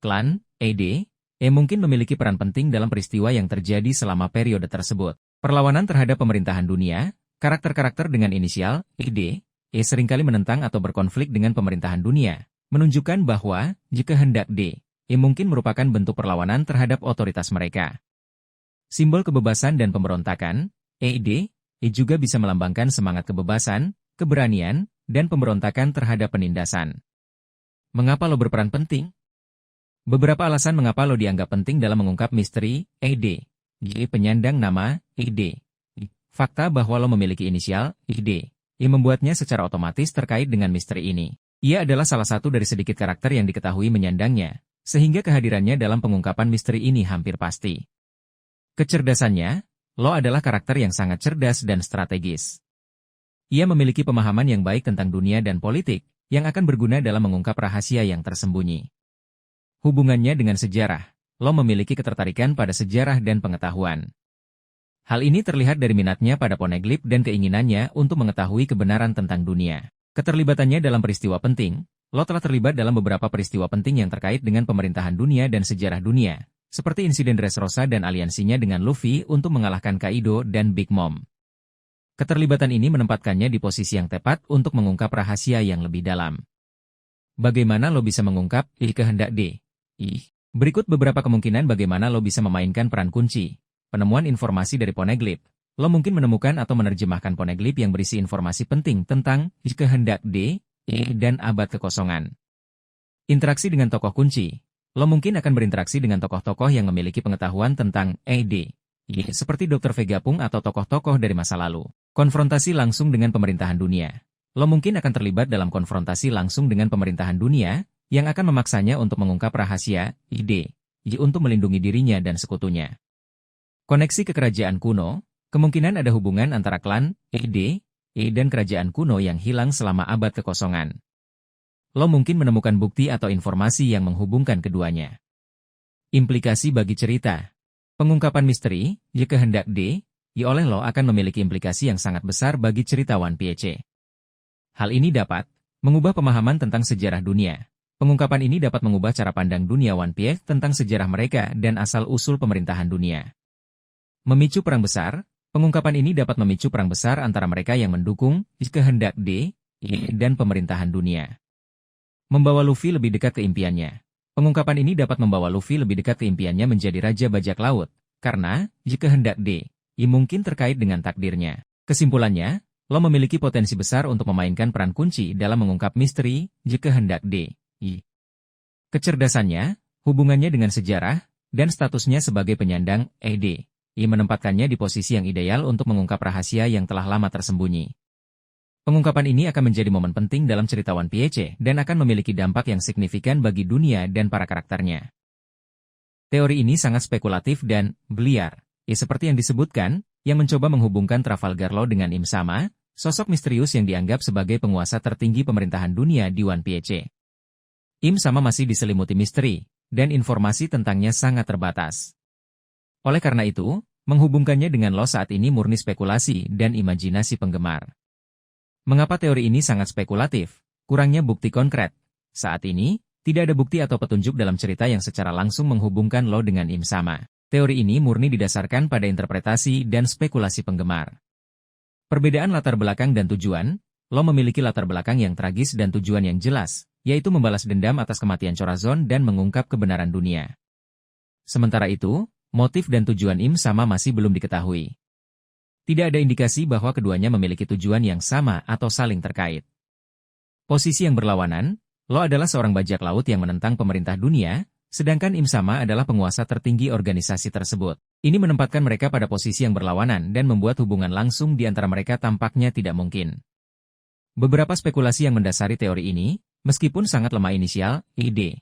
Klan, ED, mungkin memiliki peran penting dalam peristiwa yang terjadi selama periode tersebut. Perlawanan terhadap pemerintahan dunia, karakter-karakter dengan inisial, ED, seringkali menentang atau berkonflik dengan pemerintahan dunia, menunjukkan bahwa, jika hendak D, mungkin merupakan bentuk perlawanan terhadap otoritas mereka. Simbol kebebasan dan pemberontakan, ED, juga bisa melambangkan semangat kebebasan, keberanian, dan pemberontakan terhadap penindasan. Mengapa Lo berperan penting? Beberapa alasan mengapa Lo dianggap penting dalam mengungkap misteri ED. Penyandang nama ED. Fakta bahwa Lo memiliki inisial ED, yang membuatnya secara otomatis terkait dengan misteri ini. Ia adalah salah satu dari sedikit karakter yang diketahui menyandangnya, sehingga kehadirannya dalam pengungkapan misteri ini hampir pasti. Kecerdasannya, Lo adalah karakter yang sangat cerdas dan strategis. Ia memiliki pemahaman yang baik tentang dunia dan politik, yang akan berguna dalam mengungkap rahasia yang tersembunyi. Hubungannya dengan sejarah, Lo memiliki ketertarikan pada sejarah dan pengetahuan. Hal ini terlihat dari minatnya pada Poneglyph dan keinginannya untuk mengetahui kebenaran tentang dunia. Keterlibatannya dalam peristiwa penting, Lo telah terlibat dalam beberapa peristiwa penting yang terkait dengan pemerintahan dunia dan sejarah dunia, seperti insiden Dressrosa dan aliansinya dengan Luffy untuk mengalahkan Kaido dan Big Mom. Keterlibatan ini menempatkannya di posisi yang tepat untuk mengungkap rahasia yang lebih dalam. Bagaimana Lo bisa mengungkap kehendak D? Berikut beberapa kemungkinan bagaimana Lo bisa memainkan peran kunci. Penemuan informasi dari Poneglyph. Lo mungkin menemukan atau menerjemahkan Poneglyph yang berisi informasi penting tentang kehendak D, dan abad kekosongan. Interaksi dengan tokoh kunci. Lo mungkin akan berinteraksi dengan tokoh-tokoh yang memiliki pengetahuan tentang ED, seperti Dr. Vegapunk atau tokoh-tokoh dari masa lalu. Konfrontasi langsung dengan pemerintahan dunia. Lo mungkin akan terlibat dalam konfrontasi langsung dengan pemerintahan dunia, yang akan memaksanya untuk mengungkap rahasia, ide, untuk melindungi dirinya dan sekutunya. Koneksi ke kerajaan kuno, kemungkinan ada hubungan antara klan, ED, dan kerajaan kuno yang hilang selama abad kekosongan. Lo mungkin menemukan bukti atau informasi yang menghubungkan keduanya. Implikasi bagi cerita. Pengungkapan misteri, kehendak D, oleh Lo akan memiliki implikasi yang sangat besar bagi cerita One Piece. Hal ini dapat mengubah pemahaman tentang sejarah dunia. Pengungkapan ini dapat mengubah cara pandang dunia One Piece tentang sejarah mereka dan asal-usul pemerintahan dunia. Memicu perang besar, pengungkapan ini dapat memicu perang besar antara mereka yang mendukung kehendak D, dan pemerintahan dunia. Membawa Luffy lebih dekat ke impiannya. Pengungkapan ini dapat membawa Luffy lebih dekat ke impiannya menjadi Raja Bajak Laut, karena kehendak D, mungkin terkait dengan takdirnya. Kesimpulannya, Lo memiliki potensi besar untuk memainkan peran kunci dalam mengungkap misteri kehendak D. Kecerdasannya, hubungannya dengan sejarah, dan statusnya sebagai penyandang ED, menempatkannya di posisi yang ideal untuk mengungkap rahasia yang telah lama tersembunyi. Pengungkapan ini akan menjadi momen penting dalam cerita One Piece dan akan memiliki dampak yang signifikan bagi dunia dan para karakternya. Teori ini sangat spekulatif dan beliar, seperti yang disebutkan, yang mencoba menghubungkan Trafalgar Law dengan Im Sama, sosok misterius yang dianggap sebagai penguasa tertinggi pemerintahan dunia di One Piece. Im Sama masih diselimuti misteri, dan informasi tentangnya sangat terbatas. Oleh karena itu, menghubungkannya dengan Law saat ini murni spekulasi dan imajinasi penggemar. Mengapa teori ini sangat spekulatif? Kurangnya bukti konkret. Saat ini, tidak ada bukti atau petunjuk dalam cerita yang secara langsung menghubungkan Law dengan Im Sama. Teori ini murni didasarkan pada interpretasi dan spekulasi penggemar. Perbedaan latar belakang dan tujuan, Law memiliki latar belakang yang tragis dan tujuan yang jelas, yaitu membalas dendam atas kematian Chorazon dan mengungkap kebenaran dunia. Sementara itu, motif dan tujuan Im Sama masih belum diketahui. Tidak ada indikasi bahwa keduanya memiliki tujuan yang sama atau saling terkait. Posisi yang berlawanan, Lo adalah seorang bajak laut yang menentang pemerintah dunia, sedangkan Im Sama adalah penguasa tertinggi organisasi tersebut. Ini menempatkan mereka pada posisi yang berlawanan dan membuat hubungan langsung di antara mereka tampaknya tidak mungkin. Beberapa spekulasi yang mendasari teori ini, meskipun sangat lemah inisial, ID.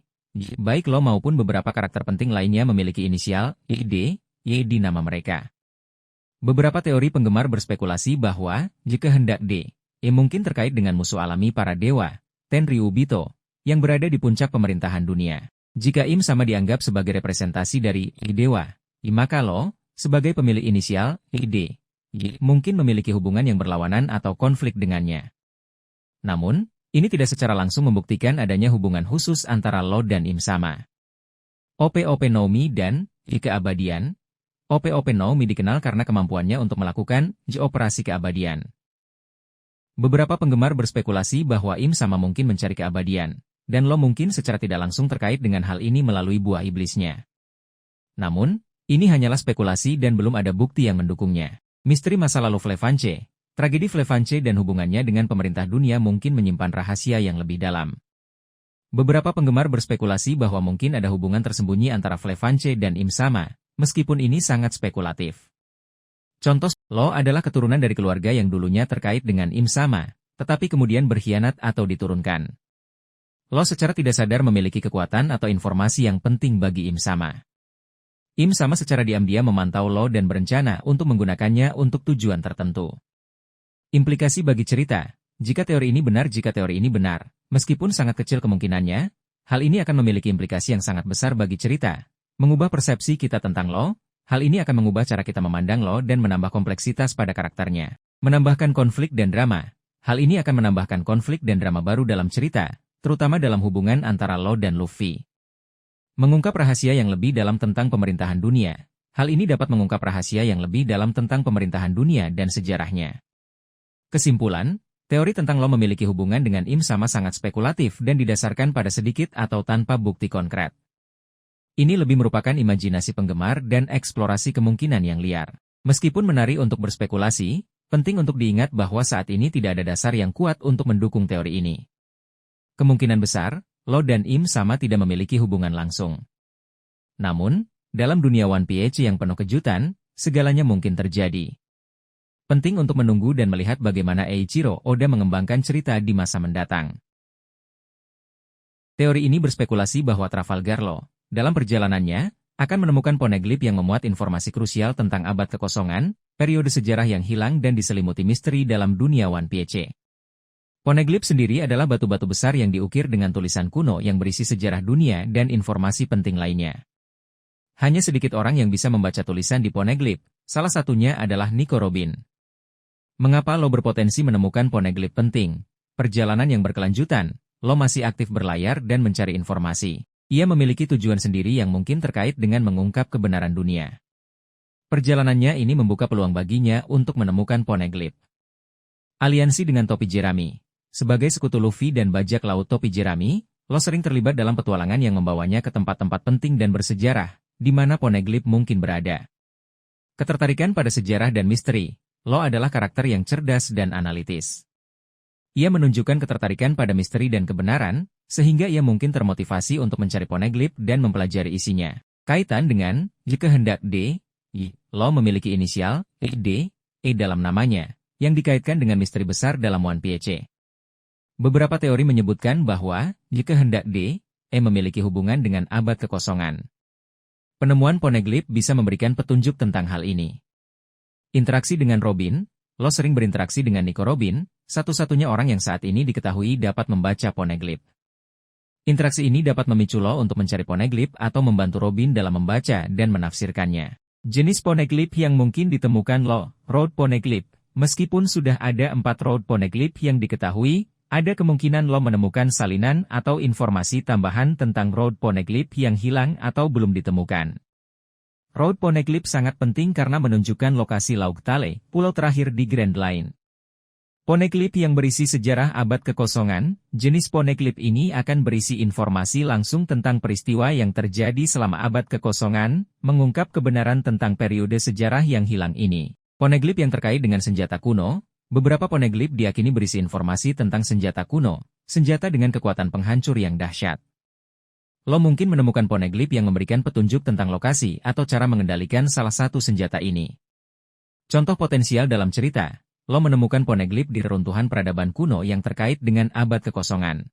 Baik Lo maupun beberapa karakter penting lainnya memiliki inisial, ID, Y di nama mereka. Beberapa teori penggemar berspekulasi bahwa, jika hendak D, E mungkin terkait dengan musuh alami para dewa, Tenryubito, yang berada di puncak pemerintahan dunia. Jika Im Sama dianggap sebagai representasi dari dewa, maka Lo, sebagai pemilik inisial, ID, Y, mungkin memiliki hubungan yang berlawanan atau konflik dengannya. Namun, ini tidak secara langsung membuktikan adanya hubungan khusus antara Lo dan Im Sama. OP-OP Nomi dan keabadian. OP-OP Nomi dikenal karena kemampuannya untuk melakukan operasi keabadian. Beberapa penggemar berspekulasi bahwa Im Sama mungkin mencari keabadian, dan Lo mungkin secara tidak langsung terkait dengan hal ini melalui buah iblisnya. Namun, ini hanyalah spekulasi dan belum ada bukti yang mendukungnya. Misteri masa lalu Flevanche, tragedi Flevanche dan hubungannya dengan pemerintah dunia mungkin menyimpan rahasia yang lebih dalam. Beberapa penggemar berspekulasi bahwa mungkin ada hubungan tersembunyi antara Flevanche dan Im Sama, meskipun ini sangat spekulatif. Contoh, Lo adalah keturunan dari keluarga yang dulunya terkait dengan Im Sama, tetapi kemudian berkhianat atau diturunkan. Lo secara tidak sadar memiliki kekuatan atau informasi yang penting bagi Im Sama. Im Sama secara diam-diam memantau Lo dan berencana untuk menggunakannya untuk tujuan tertentu. Implikasi bagi cerita, jika teori ini benar, meskipun sangat kecil kemungkinannya, hal ini akan memiliki implikasi yang sangat besar bagi cerita, mengubah persepsi kita tentang Lo. Hal ini akan mengubah cara kita memandang Lo dan menambah kompleksitas pada karakternya. Menambahkan konflik dan drama. Hal ini akan menambahkan konflik dan drama baru dalam cerita, terutama dalam hubungan antara Lo dan Luffy. Mengungkap rahasia yang lebih dalam tentang pemerintahan dunia. Hal ini dapat mengungkap rahasia yang lebih dalam tentang pemerintahan dunia dan sejarahnya. Kesimpulan, teori tentang Lo memiliki hubungan dengan Im Sama sangat spekulatif dan didasarkan pada sedikit atau tanpa bukti konkret. Ini lebih merupakan imajinasi penggemar dan eksplorasi kemungkinan yang liar. Meskipun menarik untuk berspekulasi, penting untuk diingat bahwa saat ini tidak ada dasar yang kuat untuk mendukung teori ini. Kemungkinan besar, Lo dan Im Sama tidak memiliki hubungan langsung. Namun, dalam dunia One Piece yang penuh kejutan, segalanya mungkin terjadi. Penting untuk menunggu dan melihat bagaimana Eiichiro Oda mengembangkan cerita di masa mendatang. Teori ini berspekulasi bahwa Trafalgar Law, dalam perjalanannya, akan menemukan poneglyph yang memuat informasi krusial tentang abad kekosongan, periode sejarah yang hilang dan diselimuti misteri dalam dunia One Piece. Poneglyph sendiri adalah batu-batu besar yang diukir dengan tulisan kuno yang berisi sejarah dunia dan informasi penting lainnya. Hanya sedikit orang yang bisa membaca tulisan di poneglyph, salah satunya adalah Nico Robin. Mengapa Lo berpotensi menemukan poneglyph penting? Perjalanan yang berkelanjutan, Lo masih aktif berlayar dan mencari informasi. Ia memiliki tujuan sendiri yang mungkin terkait dengan mengungkap kebenaran dunia. Perjalanannya ini membuka peluang baginya untuk menemukan poneglyph. Aliansi dengan Topi Jerami. Sebagai sekutu Luffy dan bajak laut Topi Jerami, Lo sering terlibat dalam petualangan yang membawanya ke tempat-tempat penting dan bersejarah, di mana poneglyph mungkin berada. Ketertarikan pada sejarah dan misteri, Lo adalah karakter yang cerdas dan analitis. Ia menunjukkan ketertarikan pada misteri dan kebenaran, sehingga ia mungkin termotivasi untuk mencari poneglyph dan mempelajari isinya. Kaitan dengan, jika hendak D, Lo memiliki inisial, D, E dalam namanya, yang dikaitkan dengan misteri besar dalam One Piece. Beberapa teori menyebutkan bahwa, jika hendak D, E memiliki hubungan dengan abad kekosongan. Penemuan poneglyph bisa memberikan petunjuk tentang hal ini. Interaksi dengan Robin, Lo sering berinteraksi dengan Nico Robin, satu-satunya orang yang saat ini diketahui dapat membaca poneglyph. Interaksi ini dapat memicu Lo untuk mencari poneglyph atau membantu Robin dalam membaca dan menafsirkannya. Jenis poneglyph yang mungkin ditemukan Lo, Road Poneglyph. Meskipun sudah ada 4 road poneglyph yang diketahui, ada kemungkinan Lo menemukan salinan atau informasi tambahan tentang road poneglyph yang hilang atau belum ditemukan. Road poneglyph sangat penting karena menunjukkan lokasi Laut Tale, pulau terakhir di Grand Line. Poneglyph yang berisi sejarah abad kekosongan, jenis poneglyph ini akan berisi informasi langsung tentang peristiwa yang terjadi selama abad kekosongan, mengungkap kebenaran tentang periode sejarah yang hilang ini. Poneglyph yang terkait dengan senjata kuno, beberapa poneglyph diyakini berisi informasi tentang senjata kuno, senjata dengan kekuatan penghancur yang dahsyat. Lo mungkin menemukan poneglyph yang memberikan petunjuk tentang lokasi atau cara mengendalikan salah satu senjata ini. Contoh potensial dalam cerita. Lo menemukan poneglyph di reruntuhan peradaban kuno yang terkait dengan abad kekosongan.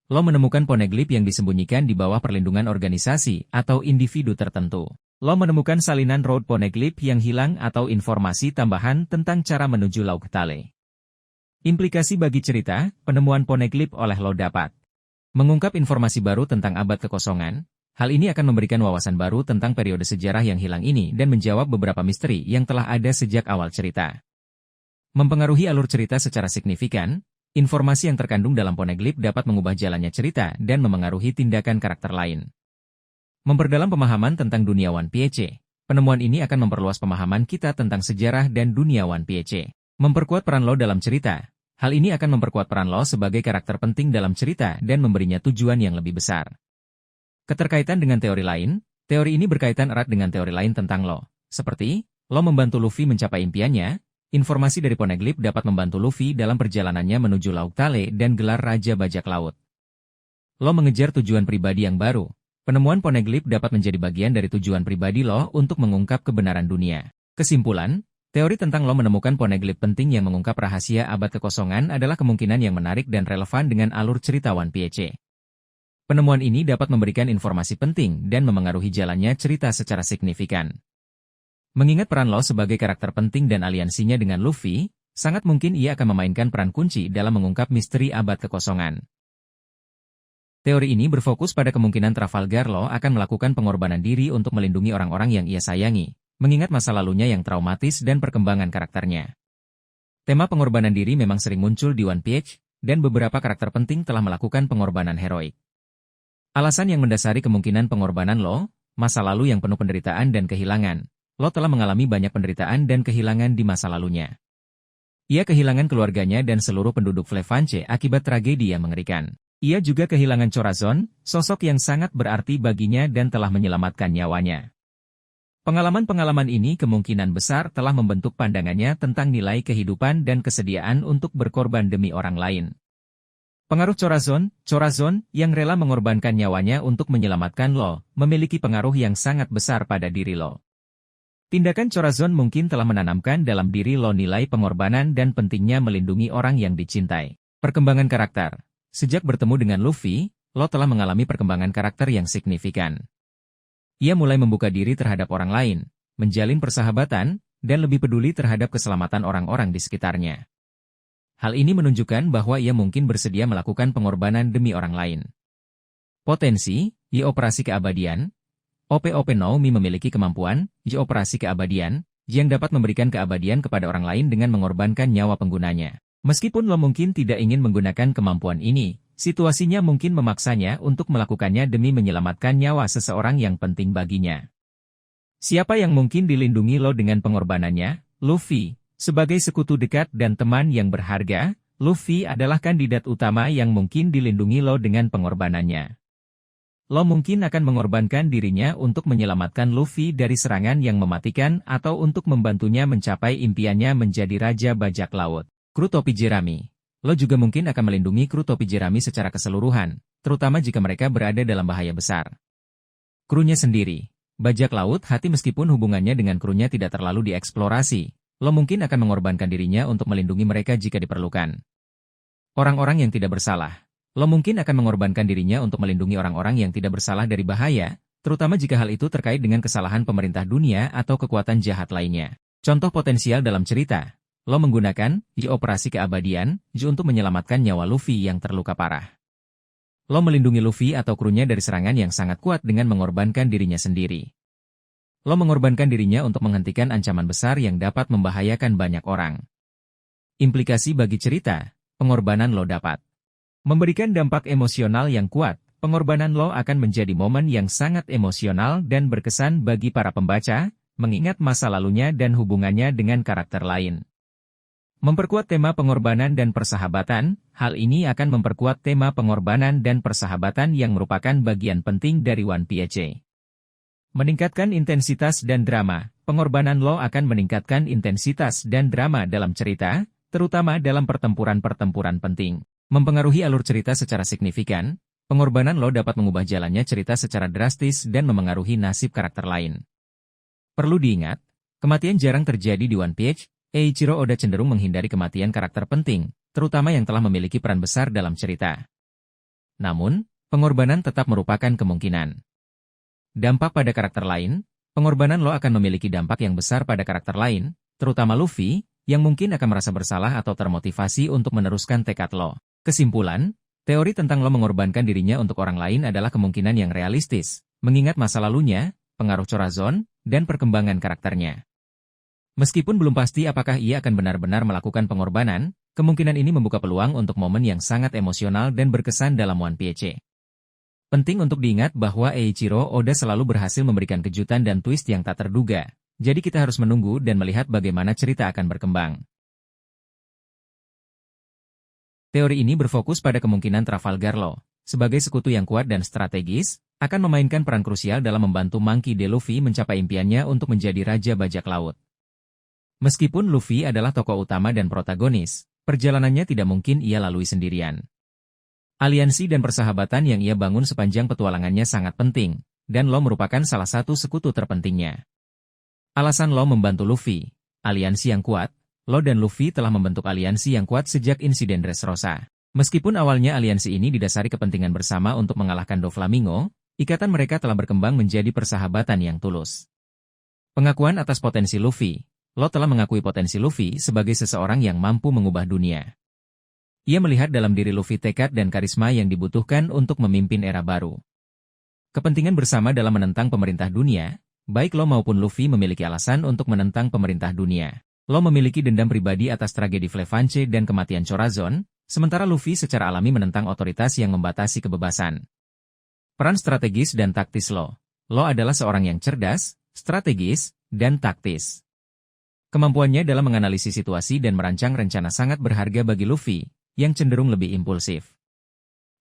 Lo menemukan poneglyph yang disembunyikan di bawah perlindungan organisasi atau individu tertentu. Lo menemukan salinan road poneglyph yang hilang atau informasi tambahan tentang cara menuju Laut Tale. Implikasi bagi cerita, penemuan poneglyph oleh lo dapat mengungkap informasi baru tentang abad kekosongan. Hal ini akan memberikan wawasan baru tentang periode sejarah yang hilang ini dan menjawab beberapa misteri yang telah ada sejak awal cerita. Mempengaruhi alur cerita secara signifikan, informasi yang terkandung dalam poneglyph dapat mengubah jalannya cerita dan memengaruhi tindakan karakter lain. Memperdalam pemahaman tentang dunia One Piece, penemuan ini akan memperluas pemahaman kita tentang sejarah dan dunia One Piece. Memperkuat peran lo dalam cerita, hal ini akan memperkuat peran lo sebagai karakter penting dalam cerita dan memberinya tujuan yang lebih besar. Keterkaitan dengan teori lain, teori ini berkaitan erat dengan teori lain tentang lo, seperti, lo membantu Luffy mencapai impiannya. Informasi dari poneglyph dapat membantu Luffy dalam perjalanannya menuju Laut Tale dan gelar Raja Bajak Laut. Lo mengejar tujuan pribadi yang baru. Penemuan poneglyph dapat menjadi bagian dari tujuan pribadi lo untuk mengungkap kebenaran dunia. Kesimpulan, teori tentang lo menemukan poneglyph penting yang mengungkap rahasia abad kekosongan adalah kemungkinan yang menarik dan relevan dengan alur cerita One Piece. Penemuan ini dapat memberikan informasi penting dan memengaruhi jalannya cerita secara signifikan. Mengingat peran lo sebagai karakter penting dan aliansinya dengan Luffy, sangat mungkin ia akan memainkan peran kunci dalam mengungkap misteri abad kekosongan. Teori ini berfokus pada kemungkinan Trafalgar Law akan melakukan pengorbanan diri untuk melindungi orang-orang yang ia sayangi, mengingat masa lalunya yang traumatis dan perkembangan karakternya. Tema pengorbanan diri memang sering muncul di One Piece, dan beberapa karakter penting telah melakukan pengorbanan heroik. Alasan yang mendasari kemungkinan pengorbanan Law, masa lalu yang penuh penderitaan dan kehilangan. Lo telah mengalami banyak penderitaan dan kehilangan di masa lalunya. Ia kehilangan keluarganya dan seluruh penduduk Flevanche akibat tragedi yang mengerikan. Ia juga kehilangan Chorazon, sosok yang sangat berarti baginya dan telah menyelamatkan nyawanya. Pengalaman-pengalaman ini kemungkinan besar telah membentuk pandangannya tentang nilai kehidupan dan kesediaan untuk berkorban demi orang lain. Pengaruh Chorazon yang rela mengorbankan nyawanya untuk menyelamatkan Lo, memiliki pengaruh yang sangat besar pada diri Lo. Tindakan Chorazon mungkin telah menanamkan dalam diri Lo nilai pengorbanan dan pentingnya melindungi orang yang dicintai. Perkembangan karakter. Sejak bertemu dengan Luffy, Lo telah mengalami perkembangan karakter yang signifikan. Ia mulai membuka diri terhadap orang lain, menjalin persahabatan, dan lebih peduli terhadap keselamatan orang-orang di sekitarnya. Hal ini menunjukkan bahwa ia mungkin bersedia melakukan pengorbanan demi orang lain. Potensi, operasi keabadian. OP-OP No Mi memiliki kemampuan, operasi keabadian, yang dapat memberikan keabadian kepada orang lain dengan mengorbankan nyawa penggunanya. Meskipun Lo mungkin tidak ingin menggunakan kemampuan ini, situasinya mungkin memaksanya untuk melakukannya demi menyelamatkan nyawa seseorang yang penting baginya. Siapa yang mungkin dilindungi Lo dengan pengorbanannya? Luffy. Sebagai sekutu dekat dan teman yang berharga, Luffy adalah kandidat utama yang mungkin dilindungi Lo dengan pengorbanannya. Lo mungkin akan mengorbankan dirinya untuk menyelamatkan Luffy dari serangan yang mematikan atau untuk membantunya mencapai impiannya menjadi Raja Bajak Laut. Kru Topi Jerami. Lo juga mungkin akan melindungi kru Topi Jerami secara keseluruhan, terutama jika mereka berada dalam bahaya besar. Krunya sendiri. Bajak Laut hati meskipun hubungannya dengan krunya tidak terlalu dieksplorasi, Lo mungkin akan mengorbankan dirinya untuk melindungi mereka jika diperlukan. Orang-orang yang tidak bersalah. Lo mungkin akan mengorbankan dirinya untuk melindungi orang-orang yang tidak bersalah dari bahaya, terutama jika hal itu terkait dengan kesalahan pemerintah dunia atau kekuatan jahat lainnya. Contoh potensial dalam cerita, Lo menggunakan operasi keabadian untuk menyelamatkan nyawa Luffy yang terluka parah. Lo melindungi Luffy atau krunya dari serangan yang sangat kuat dengan mengorbankan dirinya sendiri. Lo mengorbankan dirinya untuk menghentikan ancaman besar yang dapat membahayakan banyak orang. Implikasi bagi cerita, pengorbanan Lo dapat memberikan dampak emosional yang kuat. Pengorbanan Lo akan menjadi momen yang sangat emosional dan berkesan bagi para pembaca, mengingat masa lalunya dan hubungannya dengan karakter lain. Memperkuat tema pengorbanan dan persahabatan, hal ini akan memperkuat tema pengorbanan dan persahabatan yang merupakan bagian penting dari One Piece. Meningkatkan intensitas dan drama, pengorbanan Law akan meningkatkan intensitas dan drama dalam cerita, terutama dalam pertempuran-pertempuran penting. Mempengaruhi alur cerita secara signifikan, pengorbanan Law dapat mengubah jalannya cerita secara drastis dan memengaruhi nasib karakter lain. Perlu diingat, kematian jarang terjadi di One Piece. Eiichiro Oda cenderung menghindari kematian karakter penting, terutama yang telah memiliki peran besar dalam cerita. Namun, pengorbanan tetap merupakan kemungkinan. Dampak pada karakter lain, pengorbanan Law akan memiliki dampak yang besar pada karakter lain, terutama Luffy, yang mungkin akan merasa bersalah atau termotivasi untuk meneruskan tekad Law. Kesimpulan, teori tentang Law mengorbankan dirinya untuk orang lain adalah kemungkinan yang realistis, mengingat masa lalunya, pengaruh Chorazon, dan perkembangan karakternya. Meskipun belum pasti apakah ia akan benar-benar melakukan pengorbanan, kemungkinan ini membuka peluang untuk momen yang sangat emosional dan berkesan dalam One Piece. Penting untuk diingat bahwa Eiichiro Oda selalu berhasil memberikan kejutan dan twist yang tak terduga, jadi kita harus menunggu dan melihat bagaimana cerita akan berkembang. Teori ini berfokus pada kemungkinan Trafalgar Law, sebagai sekutu yang kuat dan strategis, akan memainkan peran krusial dalam membantu Monkey D. Luffy mencapai impiannya untuk menjadi Raja Bajak Laut. Meskipun Luffy adalah tokoh utama dan protagonis, perjalanannya tidak mungkin ia lalui sendirian. Aliansi dan persahabatan yang ia bangun sepanjang petualangannya sangat penting, dan Law merupakan salah satu sekutu terpentingnya. Alasan Law membantu Luffy, aliansi yang kuat, Law dan Luffy telah membentuk aliansi yang kuat sejak insiden Dressrosa. Meskipun awalnya aliansi ini didasari kepentingan bersama untuk mengalahkan Doflamingo, ikatan mereka telah berkembang menjadi persahabatan yang tulus. Pengakuan atas potensi Luffy. Law telah mengakui potensi Luffy sebagai seseorang yang mampu mengubah dunia. Ia melihat dalam diri Luffy tekad dan karisma yang dibutuhkan untuk memimpin era baru. Kepentingan bersama dalam menentang pemerintah dunia, baik Law maupun Luffy memiliki alasan untuk menentang pemerintah dunia. Law memiliki dendam pribadi atas tragedi Flevanche dan kematian Chorazon, sementara Luffy secara alami menentang otoritas yang membatasi kebebasan. Peran strategis dan taktis Law. Law adalah seorang yang cerdas, strategis, dan taktis. Kemampuannya dalam menganalisis situasi dan merancang rencana sangat berharga bagi Luffy, yang cenderung lebih impulsif.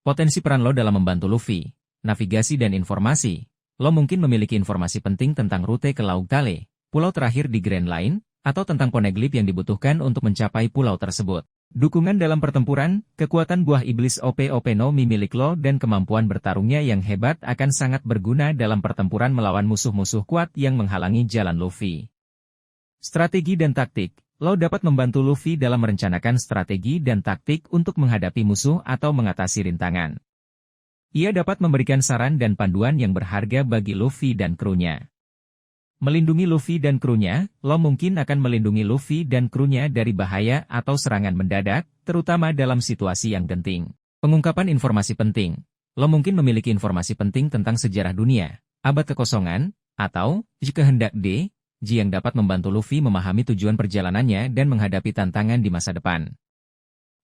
Potensi peran Law dalam membantu Luffy, navigasi dan informasi. Law mungkin memiliki informasi penting tentang rute ke Laut Tale, pulau terakhir di Grand Line, atau tentang poneglyph yang dibutuhkan untuk mencapai pulau tersebut. Dukungan dalam pertempuran, kekuatan buah iblis OP-OP no Mi milik Law dan kemampuan bertarungnya yang hebat akan sangat berguna dalam pertempuran melawan musuh-musuh kuat yang menghalangi jalan Luffy. Strategi dan taktik. Law dapat membantu Luffy dalam merencanakan strategi dan taktik untuk menghadapi musuh atau mengatasi rintangan. Ia dapat memberikan saran dan panduan yang berharga bagi Luffy dan krunya. Melindungi Luffy dan krunya, Law mungkin akan melindungi Luffy dan krunya dari bahaya atau serangan mendadak, terutama dalam situasi yang genting. Pengungkapan informasi penting. Law mungkin memiliki informasi penting tentang sejarah dunia, abad kekosongan, atau, jika hendak yang dapat membantu Luffy memahami tujuan perjalanannya dan menghadapi tantangan di masa depan.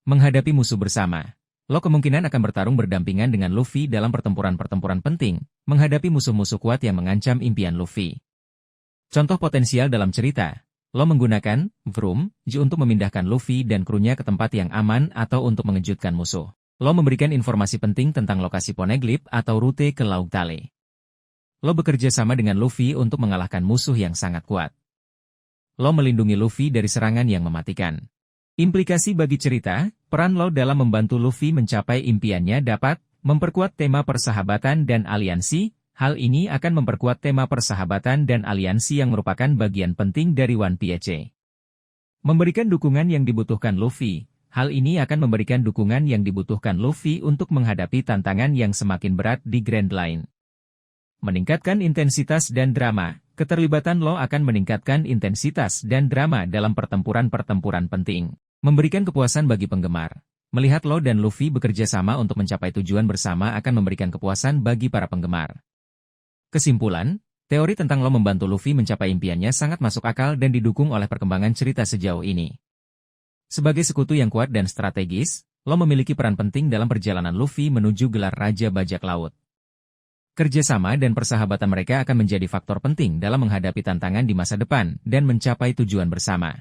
Menghadapi musuh bersama. Law kemungkinan akan bertarung berdampingan dengan Luffy dalam pertempuran-pertempuran penting, menghadapi musuh-musuh kuat yang mengancam impian Luffy. Contoh potensial dalam cerita. Law menggunakan Vroom untuk memindahkan Luffy dan krunya ke tempat yang aman atau untuk mengejutkan musuh. Law memberikan informasi penting tentang lokasi poneglyph atau rute ke Laut Tale. Law bekerja sama dengan Luffy untuk mengalahkan musuh yang sangat kuat. Law melindungi Luffy dari serangan yang mematikan. Implikasi bagi cerita, peran Law dalam membantu Luffy mencapai impiannya dapat memperkuat tema persahabatan dan aliansi. Hal ini akan memperkuat tema persahabatan dan aliansi yang merupakan bagian penting dari One Piece. Memberikan dukungan yang dibutuhkan Luffy. Hal ini akan memberikan dukungan yang dibutuhkan Luffy untuk menghadapi tantangan yang semakin berat di Grand Line. Meningkatkan intensitas dan drama. Keterlibatan Law akan meningkatkan intensitas dan drama dalam pertempuran-pertempuran penting. Memberikan kepuasan bagi penggemar. Melihat Law dan Luffy bekerja sama untuk mencapai tujuan bersama akan memberikan kepuasan bagi para penggemar. Kesimpulan, teori tentang Law membantu Luffy mencapai impiannya sangat masuk akal dan didukung oleh perkembangan cerita sejauh ini. Sebagai sekutu yang kuat dan strategis, Law memiliki peran penting dalam perjalanan Luffy menuju gelar Raja Bajak Laut. Kerjasama dan persahabatan mereka akan menjadi faktor penting dalam menghadapi tantangan di masa depan dan mencapai tujuan bersama.